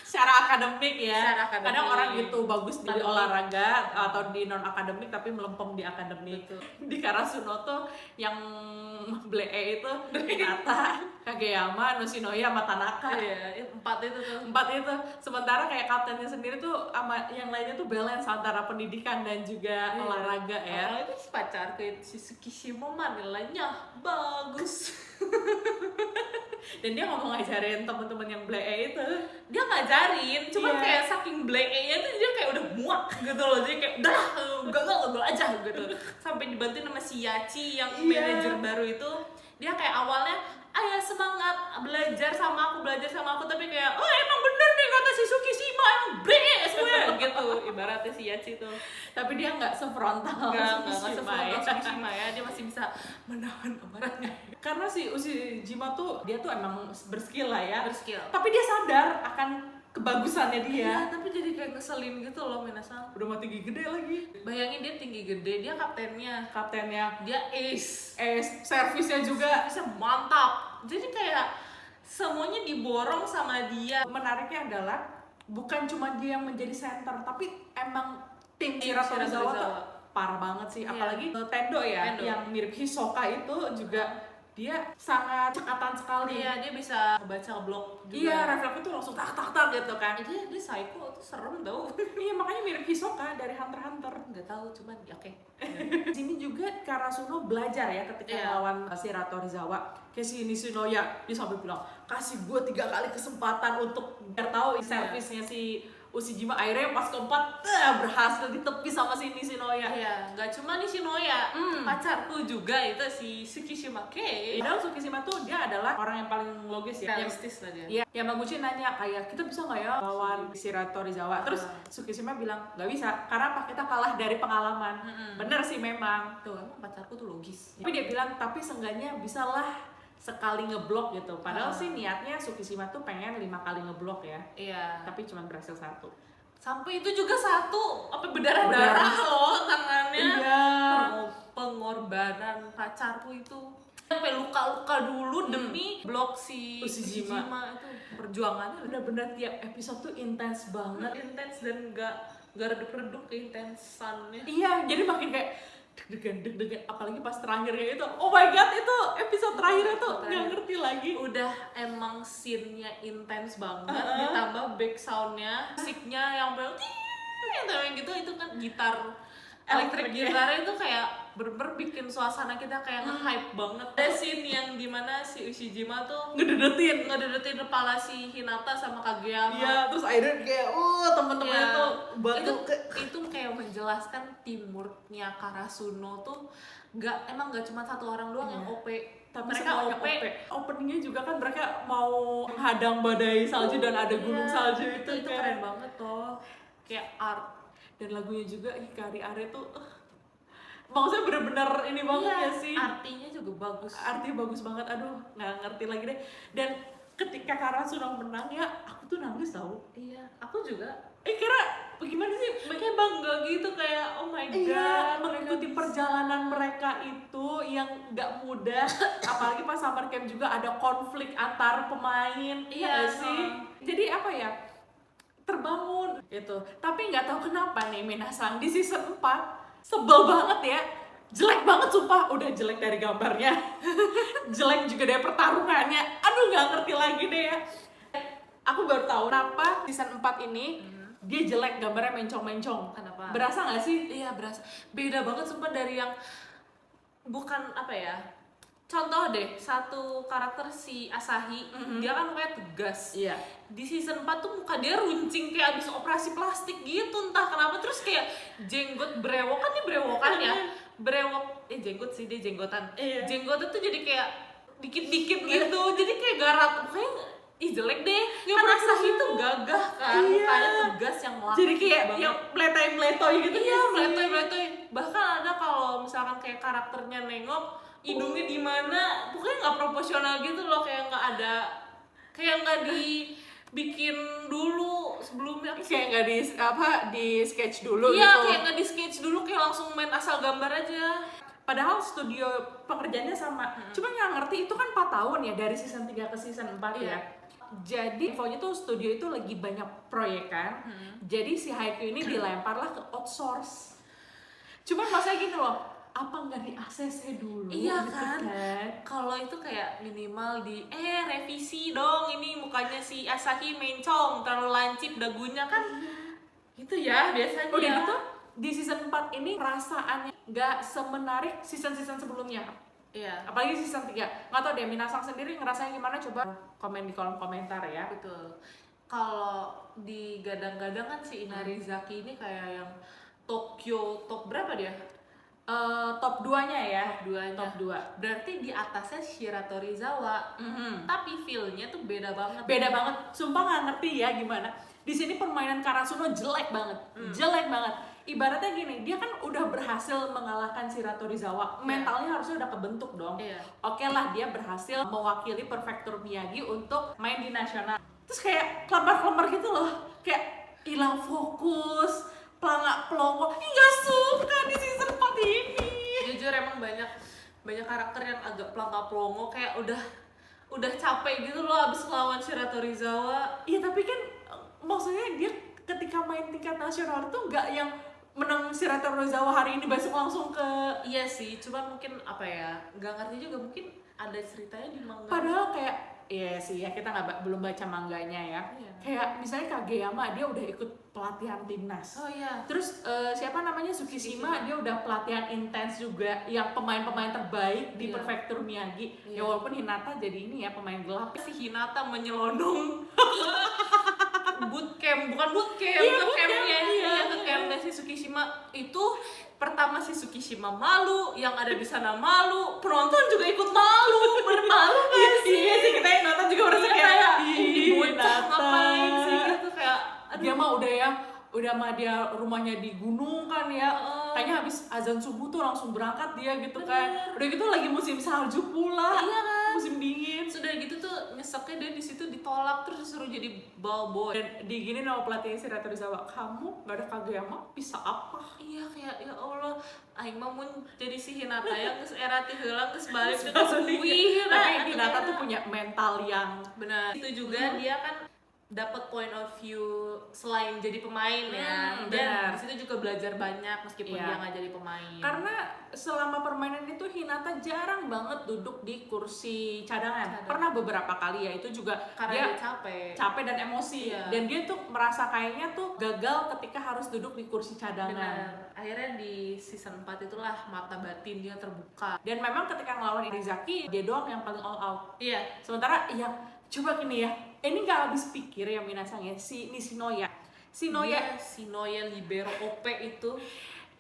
Secara akademik ya. Secara akademik. Kadang orang gitu bagus di Tapi- olahraga atau di non akademik tapi melempem di akademik. Betul. Di Karasuno tuh yang blee itu Hinata, Kageyama, Noshinoya, sama Tanaka. Iya, 4 itu tuh. 4 itu. Sementara kayak kaptennya sendiri tuh sama yang lainnya tuh balance antara pendidikan dan juga olahraga ya. Orang itu pacar ke Shizuki Shimoma nilainya bagus. Dan dia ngomong ngajarin temen-temen yang blee itu. Dia ngajarin, cuman Iya. kayak saking black-nya tuh dia kayak udah muak gitu loh. Jadi kayak udah gagal aja gitu. Sampai dibantuin sama si Yachi yang Iya. manajer baru itu. Dia kayak awalnya ayah semangat belajar sama aku tapi kayak oh emang bener nih kata Shizuki Shima emang black semuanya gitu ibaratnya si Yachi tuh. Tapi dia nggak sefrontal Enggak Shima sefrontal ya. Shizuki Shima ya, dia masih bisa menahan amarahnya. Karena si Ushijima tuh dia tuh emang berskill lah ya. Berskill. Tapi dia sadar akan kebagusannya dia. Iya, tapi jadi kayak ngeselin gitu loh Minasang. Udah mau tinggi gede lagi. Bayangin dia tinggi gede, dia kaptennya. Kaptennya Dia ace. servisnya juga. Bisa mantap. Jadi kayak semuanya diborong sama dia. Menariknya adalah bukan cuma dia yang menjadi center, tapi emang tim Tim Shiratorizawa Shiratorizawa. tuh parah banget sih, Iya. apalagi Tendo ya, Tendo. yang mirip Hisoka itu juga dia sangat cekatan sekali. Iya, dia bisa baca blog juga. Iya, refleksnya tuh langsung tak gitu kan. Dia psycho tuh serem tau. Iya, makanya mirip Hisoka dari Hunter x Hunter. Nggak tahu, cuman ya oke. Di sini juga Karasuno belajar ya ketika Iya. melawan Shiratorizawa. Kayak si Nishinoya, dia sampai bilang, kasih gue 3 kali kesempatan untuk biar tahu servisnya si Ushijima. Akhirnya pas keempat berhasil ditepis sama si Nishinoya. Iya, nggak cuma Nishinoya, pacarku juga itu si Tsukishima Kei. Padahal Tsukishima tuh dia adalah orang yang paling logis ya. Realistis lah dia. Iya, Yamaguchi nanya kayak kita bisa nggak ya lawan Shiratorizawa? Terus Tsukishima bilang nggak bisa, karena apa? Kita kalah dari pengalaman. Bener sih memang. Tuh, emang pacarku tuh logis. Tapi dia bilang tapi seenggaknya bisalah sekali ngeblok gitu. Padahal sih niatnya Tsukishima tuh pengen 5 kali ngeblok ya. Iya. Tapi cuma berhasil 1. Sampai itu juga 1, apa berdarah-darah loh tangannya. Iya. Pengorbanan pacarku itu. Sampai luka-luka dulu demi blok si Ushijima. Itu perjuangannya Bener-bener tiap episode tuh intens banget. intens dan nggak redup-redup keintensannya. Iya, jadi makin kayak deg-degan, apalagi pas terakhirnya itu. Oh my god, itu episode terakhirnya tuh nggak ngerti lagi. Udah emang scene-nya intens banget, ditambah back sound-nya, musiknya yang yang gitu, itu kan gitar elektrik gitarnya itu kayak bener-bener bikin suasana kita kayak nge-hype banget. Ada scene yang dimana si Ushijima tuh ngededetin kepala si Hinata sama Kageyama. Iya, terus akhirnya kayak temen-temennya Iya. tuh batu Itu kayak menjelaskan teamworknya Karasuno tuh nggak cuma 1 orang doang yang OP. Tapi Mereka semuanya OP. Openingnya juga kan mereka mau menghadang badai salju dan ada gunung Iya, salju itu itu kan. keren banget tuh. Kayak art. Dan lagunya juga Hikari Are tuh maksudnya bener-bener ini banget ya sih. Artinya juga bagus. Artinya bagus banget. Aduh, nggak ngerti lagi deh. Dan ketika Karasuno menang ya, aku tuh nangis tau. Iya, aku juga. Kira gimana sih? Kayak bangga gitu, kayak oh my god. Iya, mengikuti perjalanan mereka itu yang nggak mudah. Apalagi pas summer camp juga ada konflik antar pemain. Iya, nggak sih. Jadi apa ya? Terbangun itu. Tapi nggak tahu kenapa nih Minasang di season 4 sebel banget ya. Jelek banget sumpah. Udah jelek dari gambarnya. Jelek juga dari pertarungannya. Aduh, nggak ngerti lagi deh ya. Aku baru tahu kenapa season 4 ini dia jelek, gambarnya mencong-mencong. Kenapa? Berasa nggak sih? Iya, berasa. Beda banget sumpah dari yang bukan apa ya. Contoh deh, satu karakter si Asahi, dia kan mukanya tegas. Iya. Di season 4 tuh muka dia runcing kayak abis operasi plastik gitu, entah kenapa. Terus kayak jenggot brewokan, dia brewokan ya. Jenggot sih, dia jenggotan. Iya. Jenggotnya tuh jadi kayak dikit-dikit gitu, jadi kayak garat. Pokoknya jelek deh. Nggak Kan pernah Asahi tuh gagah kan, Iya. mukanya tegas yang laki Jadi kayak banget. yang meletoy-meletoy gitu. Iya, nggak sih? meletoy-meletoy. Bahkan ada kalau misalkan kayak karakternya nengok, hidungnya di mana, pokoknya nggak proporsional gitu loh, kayak nggak dibikin dulu sebelumnya. Kayak nggak di sketch dulu Iya, gitu. kayak nggak di sketch dulu, kayak langsung main asal gambar aja. Padahal studio pekerjaannya sama. Cuma nggak ngerti itu kan 4 tahun ya dari season 3 ke season 4 ya. Iya. Jadi infonya tuh studio itu lagi banyak proyek kan. Jadi si Haikyuu ini dilemparlah ke outsource. Cuman maksudnya gini loh, apa nggak di ACC dulu? Iya gitu kan? Kalau itu kayak minimal di revisi dong, ini mukanya si Asahi mencong, terlalu lancip dagunya kan. Gitu ya biasanya. Udah gitu di season 4 ini perasaannya nggak semenarik season-season sebelumnya. Iya. Apalagi season 3. Nggak tau deh, Minasang sendiri ngerasain gimana, coba komen di kolom komentar ya. Betul. Kalau digadang-gadang kan si Inarizaki ini kayak yang Tokyo top berapa dia? Top 2-nya ya. Top 2. Berarti di atasnya Shiratorizawa. Tapi feel-nya tuh beda banget. Beda banget. Sumpah nggak ngerti ya gimana. Di sini permainan Karasuno jelek banget. Jelek banget. Ibaratnya gini, dia kan udah berhasil mengalahkan Shiratorizawa. Mentalnya harusnya udah kebentuk dong. Iya. Oke lah, dia berhasil mewakili Prefektur Miyagi untuk main di nasional. Terus kayak kelembar-kelembar gitu loh. Kayak hilang fokus, pelangak pelongo. Nggak suka di season 4 ini. Jujur emang banyak karakter yang agak pelangka pelongo, kayak udah capek gitu loh abis lawan Shiratorizawa. Iya, tapi kan maksudnya dia ketika main tingkat nasional itu nggak yang menang Shiratori Tozawa hari ini besok langsung ke. Iya sih, cuman mungkin apa ya, nggak ngerti juga, mungkin ada ceritanya di manga. Padahal kayak iya sih ya, kita belum baca mangganya ya. Iya. Kayak misalnya Kageyama dia udah ikut pelatihan timnas. Oh iya. Terus siapa namanya Tsukishima dia udah pelatihan intens juga, yang pemain-pemain terbaik di Iya. prefektur Miyagi. Ya Iya. walaupun Hinata jadi ini ya pemain gelap. Si Hinata menyelonong bootcamp, bukan bootcamp, Iya, ke bootcamp, campnya, iya. ke campnya si Tsukishima. Itu pertama si Tsukishima malu, yang ada di sana malu, penonton juga ikut malu, bermalu gak sih? Iya sih, kita yang nonton juga merasa Iya, kayak ini bocah ngapain sih gitu, kayak dia mah udah mah dia rumahnya di gunung kan ya. Kayaknya habis azan subuh tuh langsung berangkat dia gitu kan. Udah gitu lagi musim salju pula. Iya kan? Musim dingin. Sudah gitu tuh nyeseknya dia di situ ditolak, terus disuruh jadi ballboy. Dan digini nama pelatihnya Shiratori Tozawa, kamu gak ada Kageyama bisa apa? Iya, kayak ya Allah, aing mah mun jadi si Hinata yang geus era ti heula geus balik Tapi deui. Hinata tuh punya mental yang benar. Itu juga dia kan dapat point of view selain jadi pemain ya. benar. Dan di situ juga belajar banyak meskipun Iya. dia nggak jadi pemain. karena selama permainan itu Hinata jarang banget duduk di kursi cadangan. Pernah beberapa kali ya, itu juga karena dia dia capek dan emosi. Iya. Dan dia tuh merasa kayaknya tuh gagal ketika harus duduk di kursi cadangan. benar. Akhirnya di season 4 itulah mata batin dia terbuka. Dan memang ketika ngelawan Irizaki, dia doang yang paling all out. Iya. Sementara ya coba gini ya, ini nggak habis pikir ya Minasang ya, si Nishinoya. Iya, si Noya Libero OP itu.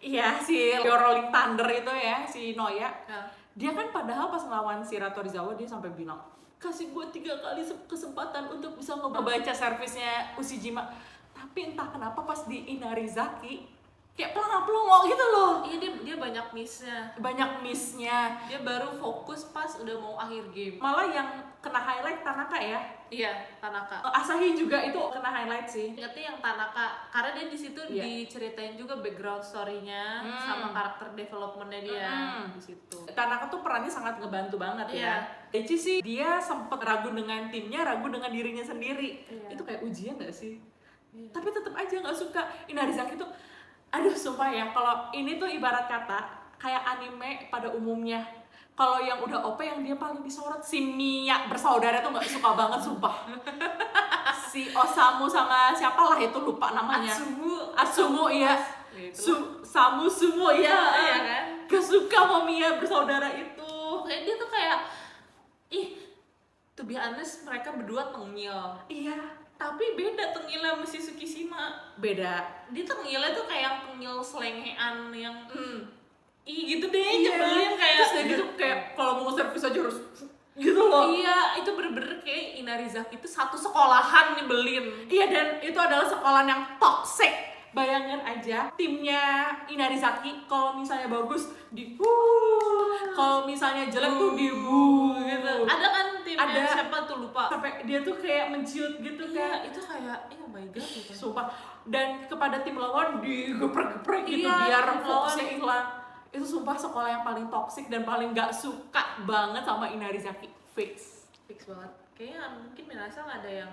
Iya, si Rolling Thunder itu ya, si Noya. Ya. Dia kan padahal pas ngelawan Shiratori Tozawa dia sampai bilang, kasih gue 3 kali kesempatan untuk bisa ngebaca servisnya Ushijima. Tapi entah kenapa pas di Inarizaki kayak pelongo gitu loh. Iya, dia banyak missnya. Banyak missnya. Dia baru fokus pas udah mau akhir game. Malah yang kena highlight Tanaka ya. Iya, Tanaka. Asahi juga itu kena highlight sih. Ingatnya yang Tanaka, karena dia di situ Iya. diceritain juga background story-nya sama karakter development-nya dia di situ. Tanaka tuh perannya sangat ngebantu banget Iya. ya. Daichi sih dia sempet ragu dengan timnya, ragu dengan dirinya sendiri. Iya. Itu kayak ujian gak sih? Iya. Tapi tetap aja nggak suka. Inarizaki tuh, aduh sumpah ya, kalau ini tuh ibarat kata kayak anime pada umumnya. Kalau yang udah OP yang dia paling disorot si Miya bersaudara tuh nggak suka banget sumpah. Si Osamu sama siapa lah itu lupa namanya. Atsumu iya. Samu Sumo ya. Iya kan? Gak suka sama Miya bersaudara itu. Kayak dia tuh kayak, to be honest, mereka berdua tengil. Iya, Tapi beda tengilnya sama si Tsukishima. beda. Dia tengilnya tuh kayak tengil selengean yang gitu deh, Iya. nyebelin kayak. Terus kayak gitu kayak kalau mau servis aja harus gitu loh. Iya, itu bener-bener kayak Inarizaki itu satu sekolahan nyebelin. Iya, dan itu adalah sekolah yang toxic. Bayangin aja timnya Inarizaki kalau misalnya bagus di kalau misalnya jelek tuh di gitu. Ada kan timnya Ada. siapa tuh lupa. Sampai dia tuh kayak menciut gitu kan. Iya, itu kayak oh my god gitu. Sumpah. Dan kepada tim lawan digeprek-geprek gitu Iya, biar tim fokusnya lawan. hilang. Itu sumpah sekolah yang paling toxic dan paling gak suka banget sama Inarizaki. Fix. Fix banget. Kayaknya mungkin Minasang ada yang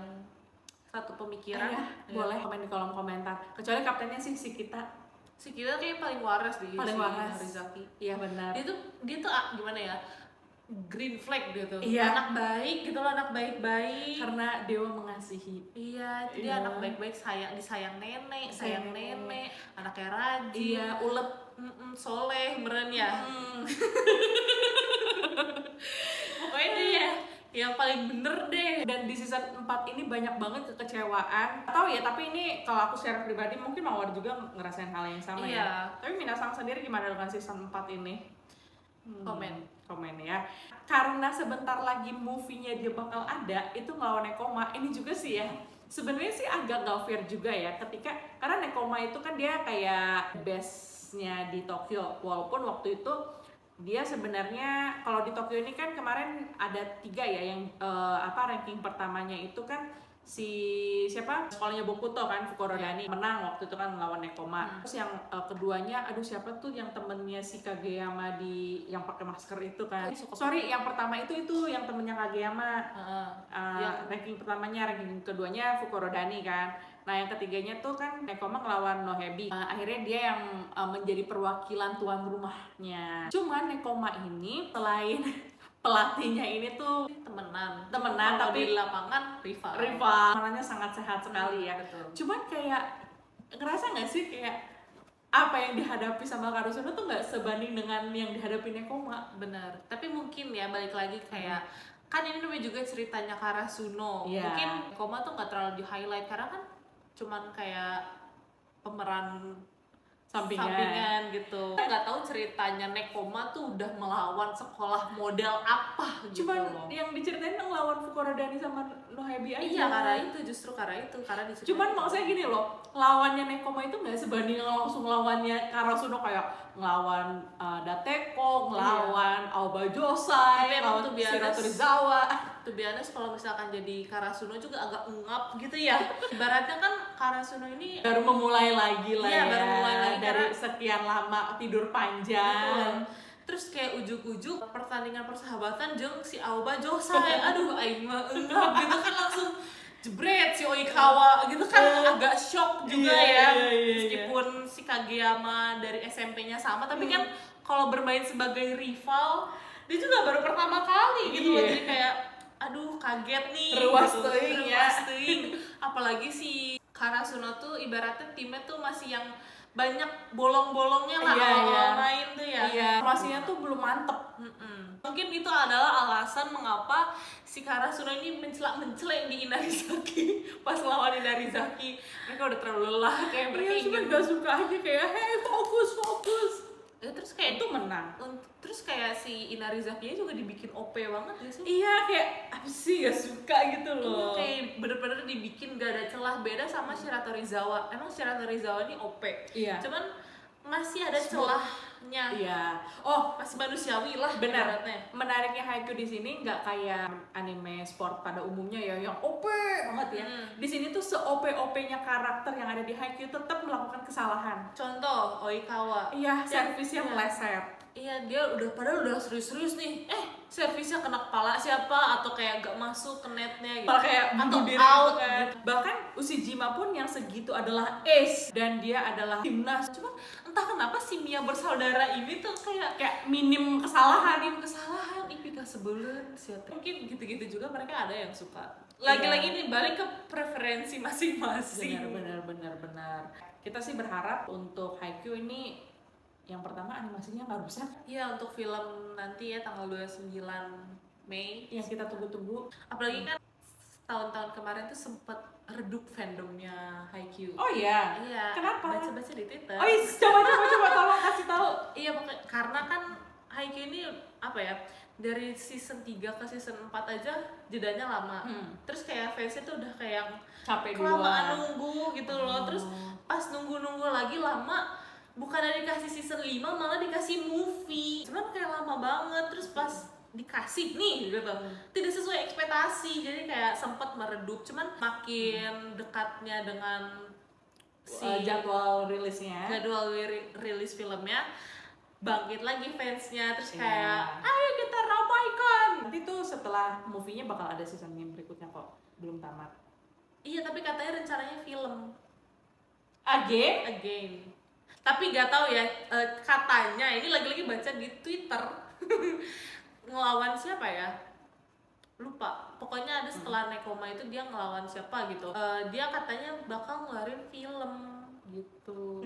satu pemikiran. Iya, Ya. boleh komen di kolom komentar. Kecuali kaptennya sih si kita. Si kita kayak paling waras deh. Paling si waras. Inarizaki. Iya benar. Dia tuh gimana ya? Green flag gitu. Iya. Anak baik gitu loh, anak baik-baik. Karena dewa mengasihi. Iya, dia Iya. anak baik-baik, disayang nenek, sayang nenek, anaknya rajin. Iya, ulet. Soleh, meren ya. Hmm. Pokoknya dia yang paling bener deh. Dan di season 4 ini banyak banget kekecewaan. Atau ya, tapi ini kalau aku secara pribadi mungkin Mawar juga ngerasain hal yang sama Iya. ya. Tapi Minasang sendiri gimana dengan season 4 ini? Komen ya. Karena sebentar lagi movie-nya dia bakal ada, itu ngelawan Nekoma. Ini juga sih ya. Sebenarnya sih agak gak fair juga ya, karena Nekoma itu kan dia kayak base-nya di Tokyo. Walaupun waktu itu dia sebenarnya kalau di Tokyo ini kan kemarin ada 3 ya yang ranking pertamanya itu kan si siapa sekolahnya Bokuto kan, Fukurodani menang waktu itu kan melawan Nekoma. Terus yang keduanya, aduh siapa tuh yang temennya si Kageyama di yang pakai masker itu kan? Sorry, yang pertama itu yang temennya Kageyama. Ranking pertamanya, ranking keduanya Fukurodani kan. Nah yang ketiganya tuh kan Nekoma ngelawan Nohebi. Akhirnya dia yang menjadi perwakilan tuan rumahnya. Cuman Nekoma ini selain pelatihnya ini tuh temenan tapi di lapangan rival mananya sangat sehat sekali ya. Betul. Cuman kayak ngerasa nggak sih kayak apa yang dihadapi sama Karasuno tuh nggak sebanding dengan yang dihadapi Nekoma. Benar, tapi mungkin ya balik lagi kayak kan ini namanya juga ceritanya Karasuno. Mungkin Nekoma tuh nggak terlalu di highlight karena kan cuman kayak pemeran sampingan gitu. Kita nggak tahu ceritanya Nekoma tuh udah melawan sekolah model apa gitu. Cuman yang diceritain ngelawan Fukurodani sama Nohebi aja. Iya, karena diceritain. Cuman maksudnya gini loh, lawannya Nekoma itu nggak sebanding langsung lawannya Karasuno kayak ngelawan Dateko, ngelawan Aoba Josai, ngelawan Shiratorizawa. To be honest, kalau misalkan jadi Karasuno juga agak ngap gitu ya. Ibaratnya kan Karasuno ini baru memulai lagi lah ya. Baru mulai lagi dari sekian lama tidur panjang. Terus kayak ujuk-ujuk pertandingan persahabatan jeung si Aoba Josai. Aduh, aing mah ngap gitu kan langsung jebret si Oikawa gitu kan agak shock juga ya. Meskipun si Kageyama dari SMP-nya sama, tapi kan kalau bermain sebagai rival dia juga baru pertama kali gitu loh. Jadi kayak aduh kaget nih. Ruas gitu. teuing ya. Apalagi si Karasuno tuh ibaratnya timnya tuh masih yang banyak bolong-bolongnya lah awal main tuh ya. Formasinya tuh belum mantep. Mungkin itu adalah alasan mengapa si Karasuno ini mencelak-mencelek di Inarizaki. Pas lawan Inarizaki mereka udah terlalu lelah kayak mereka cuma gak suka aja kayak hey fokus. Terus kayak itu menang. Terus kayak si Inarizaki juga dibikin OP banget ya sih. Iya kayak apa sih gak suka gitu loh. Kayak bener-bener dibikin gak ada celah, beda sama Shiratorizawa. Emang Shiratorizawa ini OP. Iya. Cuman masih ada celahnya. Iya. Masih manusiawi lah. Benar. Menariknya Haikyuu di sini nggak kayak anime sport pada umumnya ya yang OP banget ya. Di sini tuh se-OP-OP-nya karakter yang ada di Haikyuu tetap melakukan kesalahan. Contoh Oikawa. Iya, servisnya meleset. Iya, dia padahal udah serius-serius nih. Servisnya kena kepala siapa atau kayak gak masuk ke netnya gitu. Malah kayak atau diri out kan. gitu. Bahkan Ushijima pun yang segitu adalah ace dan dia adalah timnas. Cuma entah kenapa si Mia bersaudara ini tuh kayak minim kesalahan, Ipika sebulan siapa. Mungkin gitu-gitu juga mereka ada yang suka. Lagi-lagi nih balik ke preferensi masing-masing. Benar. Kita sih berharap untuk Haikyuu ini yang pertama animasinya nggak rusak. Iya, untuk film nanti ya tanggal 29 Mei yang kita tunggu-tunggu. Apalagi kan tahun-tahun kemarin tuh sempet redup fandomnya Haikyuu. Oh iya. Iya. Kenapa? Baca-baca di Twitter. Oh iya, coba tolong kasih tahu. Iya, karena kan Haikyuu ini apa ya? Dari season 3 ke season 4 aja jedanya lama. Terus kayak fansnya tuh udah kayak capek kelamaan nunggu gitu loh. Terus pas nunggu lagi lama, bukannya dikasih season 5 malah dikasih movie. Cuman kayak lama banget. Terus pas dikasih nih gitu tidak sesuai ekspektasi, jadi kayak sempat meredup. Cuman makin dekatnya dengan jadwal rilis filmnya, bangkit lagi fansnya. Terus kayak ayo kita ramaikan. Nanti tuh setelah movie-nya bakal ada season yang berikutnya kok, belum tamat. Iya, tapi katanya rencananya film again. Tapi gak tahu ya, katanya ini lagi-lagi baca di Twitter ngelawan siapa ya, lupa. Pokoknya ada setelah Nekoma itu dia ngelawan siapa gitu. Dia katanya bakal ngeluarin film gitu.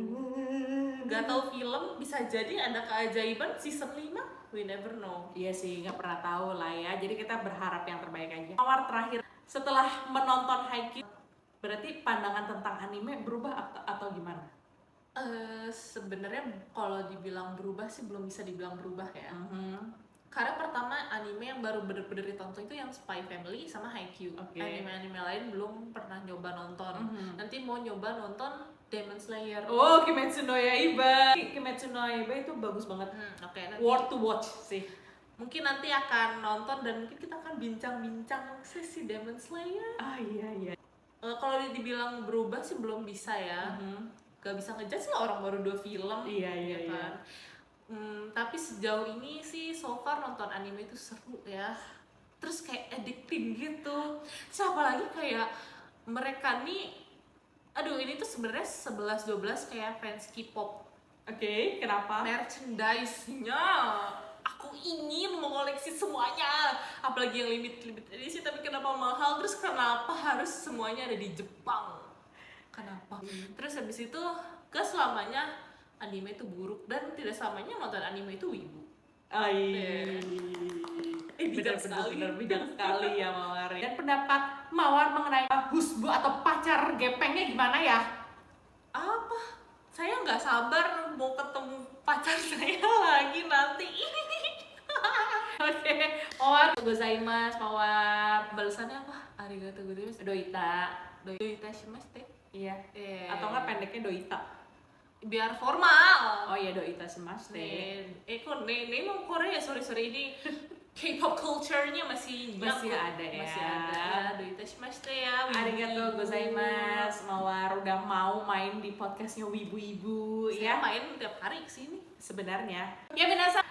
Gak tahu film, bisa jadi ada keajaiban season 5, we never know. Iya sih, gak pernah tahu lah ya. Jadi kita berharap yang terbaik aja. Awal terakhir setelah menonton Haikyuu, berarti pandangan tentang anime berubah atau gimana? Sebenarnya kalau dibilang berubah sih belum bisa dibilang berubah ya. Karena pertama anime yang baru bener-bener ditonton itu yang Spy Family sama Haikyuu. Anime-anime lain belum pernah nyoba nonton. Nanti mau nyoba nonton Demon Slayer. Oh, Kimetsu no Yaiba. Kimetsu no Yaiba itu bagus banget. Nanti worth to watch sih. Mungkin nanti akan nonton dan mungkin kita akan bincang-bincang sesi Demon Slayer. Iya. Kalau dibilang berubah sih belum bisa ya. Gak bisa ngejudge lah, orang baru 2 film. Iya, ya kan. Tapi sejauh ini sih so far nonton anime itu seru ya. Terus kayak addicting gitu. Terus apalagi kayak mereka nih, aduh ini tuh sebenarnya 11-12 kayak fans K-pop. Oke, kenapa? Merchandise-nya aku ingin mengoleksi semuanya, apalagi yang limited edition, tapi kenapa mahal, terus kenapa harus semuanya ada di Jepang, kenapa? Terus habis itu selamanya anime itu buruk, dan tidak selamanya nonton anime itu wibu. Bijak sekali ya Mawar. Dan pendapat Mawar mengenai husbu atau pacar gepengnya gimana ya? Apa? Saya nggak sabar mau ketemu pacar saya lagi nanti. Oke, Mawar gozaimasu, Mawar. Balasannya apa? Arigatou gozaimasu. Doita. Doita shimashite. Iya. Atau nggak pendeknya doita? Biar formal. Oh iya, doita shimashite. Kok ini mau Korea, sorry ini K-pop culture-nya masih ada ya. Masih ada. Doita shimashite ya. Arigatou gozaimasu, Mawar udah mau main di podcastnya Wibu-Ibu Saya ya. main tiap hari kesini Sebenarnya. Ya Minasa,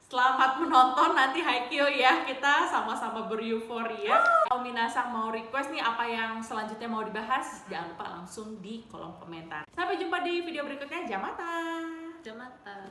selamat menonton nanti Haikyuu ya. Kita sama-sama bereuforia. Kalau Minasa mau request nih apa yang selanjutnya mau dibahas, jangan lupa langsung di kolom komentar. Sampai jumpa di video berikutnya. Jamata. Jamata.